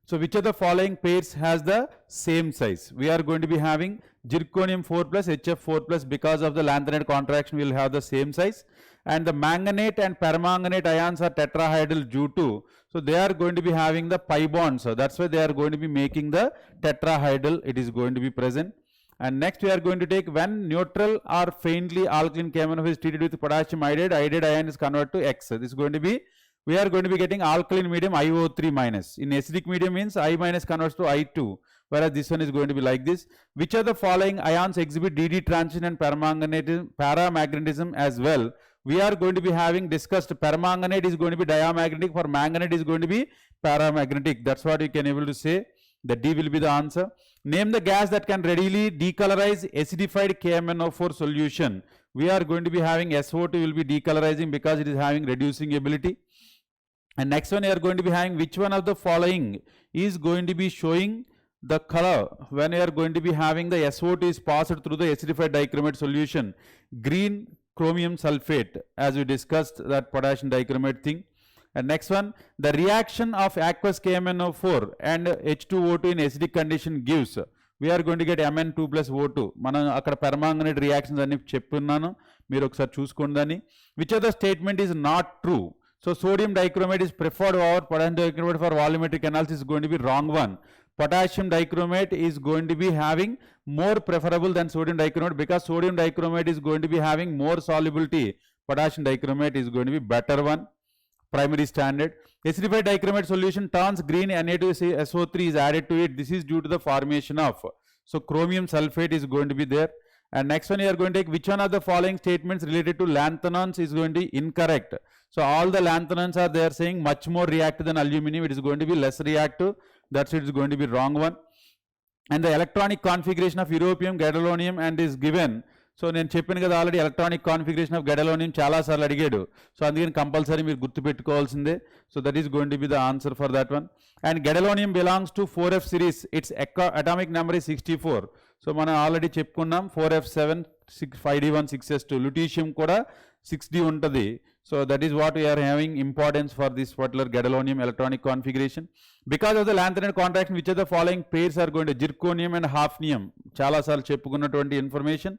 So which of the following pairs has the same size? We are going to be having zirconium 4+, HF 4+, because of the lanthanide contraction we will have the same size. And the manganate and permanganate ions are tetrahedral due to, so they are going to be having the pi bonds. So that's why they are going to be making the tetrahedral, it is going to be present. And next we are going to take when neutral or faintly alkaline KMnO4 is treated with potassium iodide, iodide ion is converted to X. This is going to be, we are going to be getting alkaline medium IO3-. In acidic medium means I- converts to I2, whereas this one is going to be like this. Which of the following ions exhibit DD transition and paramagnetism as well? We are going to be having discussed permanganate is going to be diamagnetic, for manganate is going to be paramagnetic. That's what you can able to say. The D will be the answer. Name the gas that can readily decolorize acidified KMnO4 solution. We are going to be having SO2 will be decolorizing because it is having reducing ability. And next one, you are going to be having which one of the following is going to be showing the color when you are going to be having the SO2 is passed through the acidified dichromate solution. Green chromium sulfate, as we discussed that potassium dichromate thing. And next one, the reaction of aqueous KMnO4 and H2O2 in acidic condition gives, we are going to get Mn2 plus O2. మనం అక్కడ permanganate reactions అని చెప్పున్నాను, మీరు ఒకసారి చూసుకోండి దాన్ని. Which of the statement is not true? So sodium dichromate is preferred over potassium dichromate for volumetric analysis is going to be wrong one. Potassium dichromate is going to be having more preferable than sodium dichromate because sodium dichromate is going to be having more solubility. Potassium dichromate is going to be better one. Primary standard. Acidified dichromate solution turns green, Na2SO3 is added to it. This is due to the formation of, so chromium sulfate is going to be there. And next one you are going to take which one of the following statements related to lanthanons is going to be incorrect. So all the lanthanons are there saying much more reactive than aluminum, it is going to be less reactive. That's it is going to be wrong one. And the electronic configuration of europium, gadolinium and is given. So నేను చెప్పాను కదా already electronic configuration of gadolinium చాలాసార్లు అడిగాడు, so అందుకని compulsory మీరు గుర్తుపెట్టుకోవాల్సిందే. So that is going to be the answer for that one. And gadolinium belongs to 4f series, its atomic number is 64. So మనం already చెప్పుకున్నాం 4f7 5d1 6s2. లుటీషియం కూడా 6d ఉంటుంది. So that is what we're having importance for this particular gadolinium electronic configuration. Because of the lanthanide contraction which of the following pairs are going to zirconium and hafnium, చాలాసార్లు చెప్పుకున్నటువంటి information.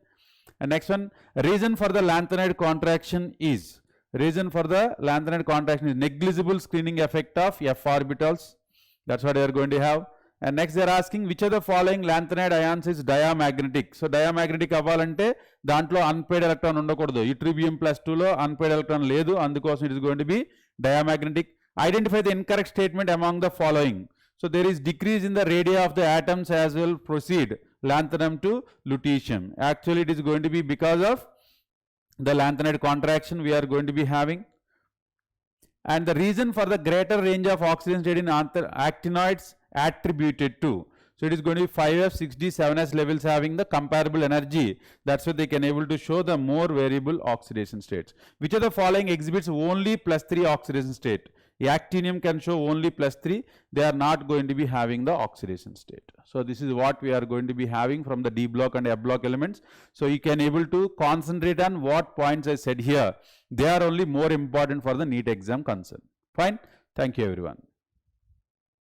And next one, reason for the lanthanide contraction is negligible screening effect of f orbitals. That's what they are going to have. And next they are asking which of the following lanthanide ions is diamagnetic. So diamagnetic అవ్వాలంటే దాంట్లో unpaired electron ఉండకూడదు. ytterbium plus 2 లో unpaired electron లేదు, అందుకోసం it is going to be diamagnetic. Identify the incorrect statement among the following. So there is decrease in the radii of the atoms as well proceed lanthanum to lutetium. Actually it is going to be because of the lanthanide contraction we are going to be having. And the reason for the greater range of oxidation state in actinoids attributed to, so it is going to be 5f 6d 7s levels having the comparable energy. That's why they can able to show the more variable oxidation states. Which of the following exhibits only +3 oxidation state? Actinium can show only +3, they are not going to be having the oxidation state. So this is what we are going to be having from the D block and F block elements. So you can able to concentrate on what points I said here. They are only more important for the NEET exam concern. Fine. Thank you everyone.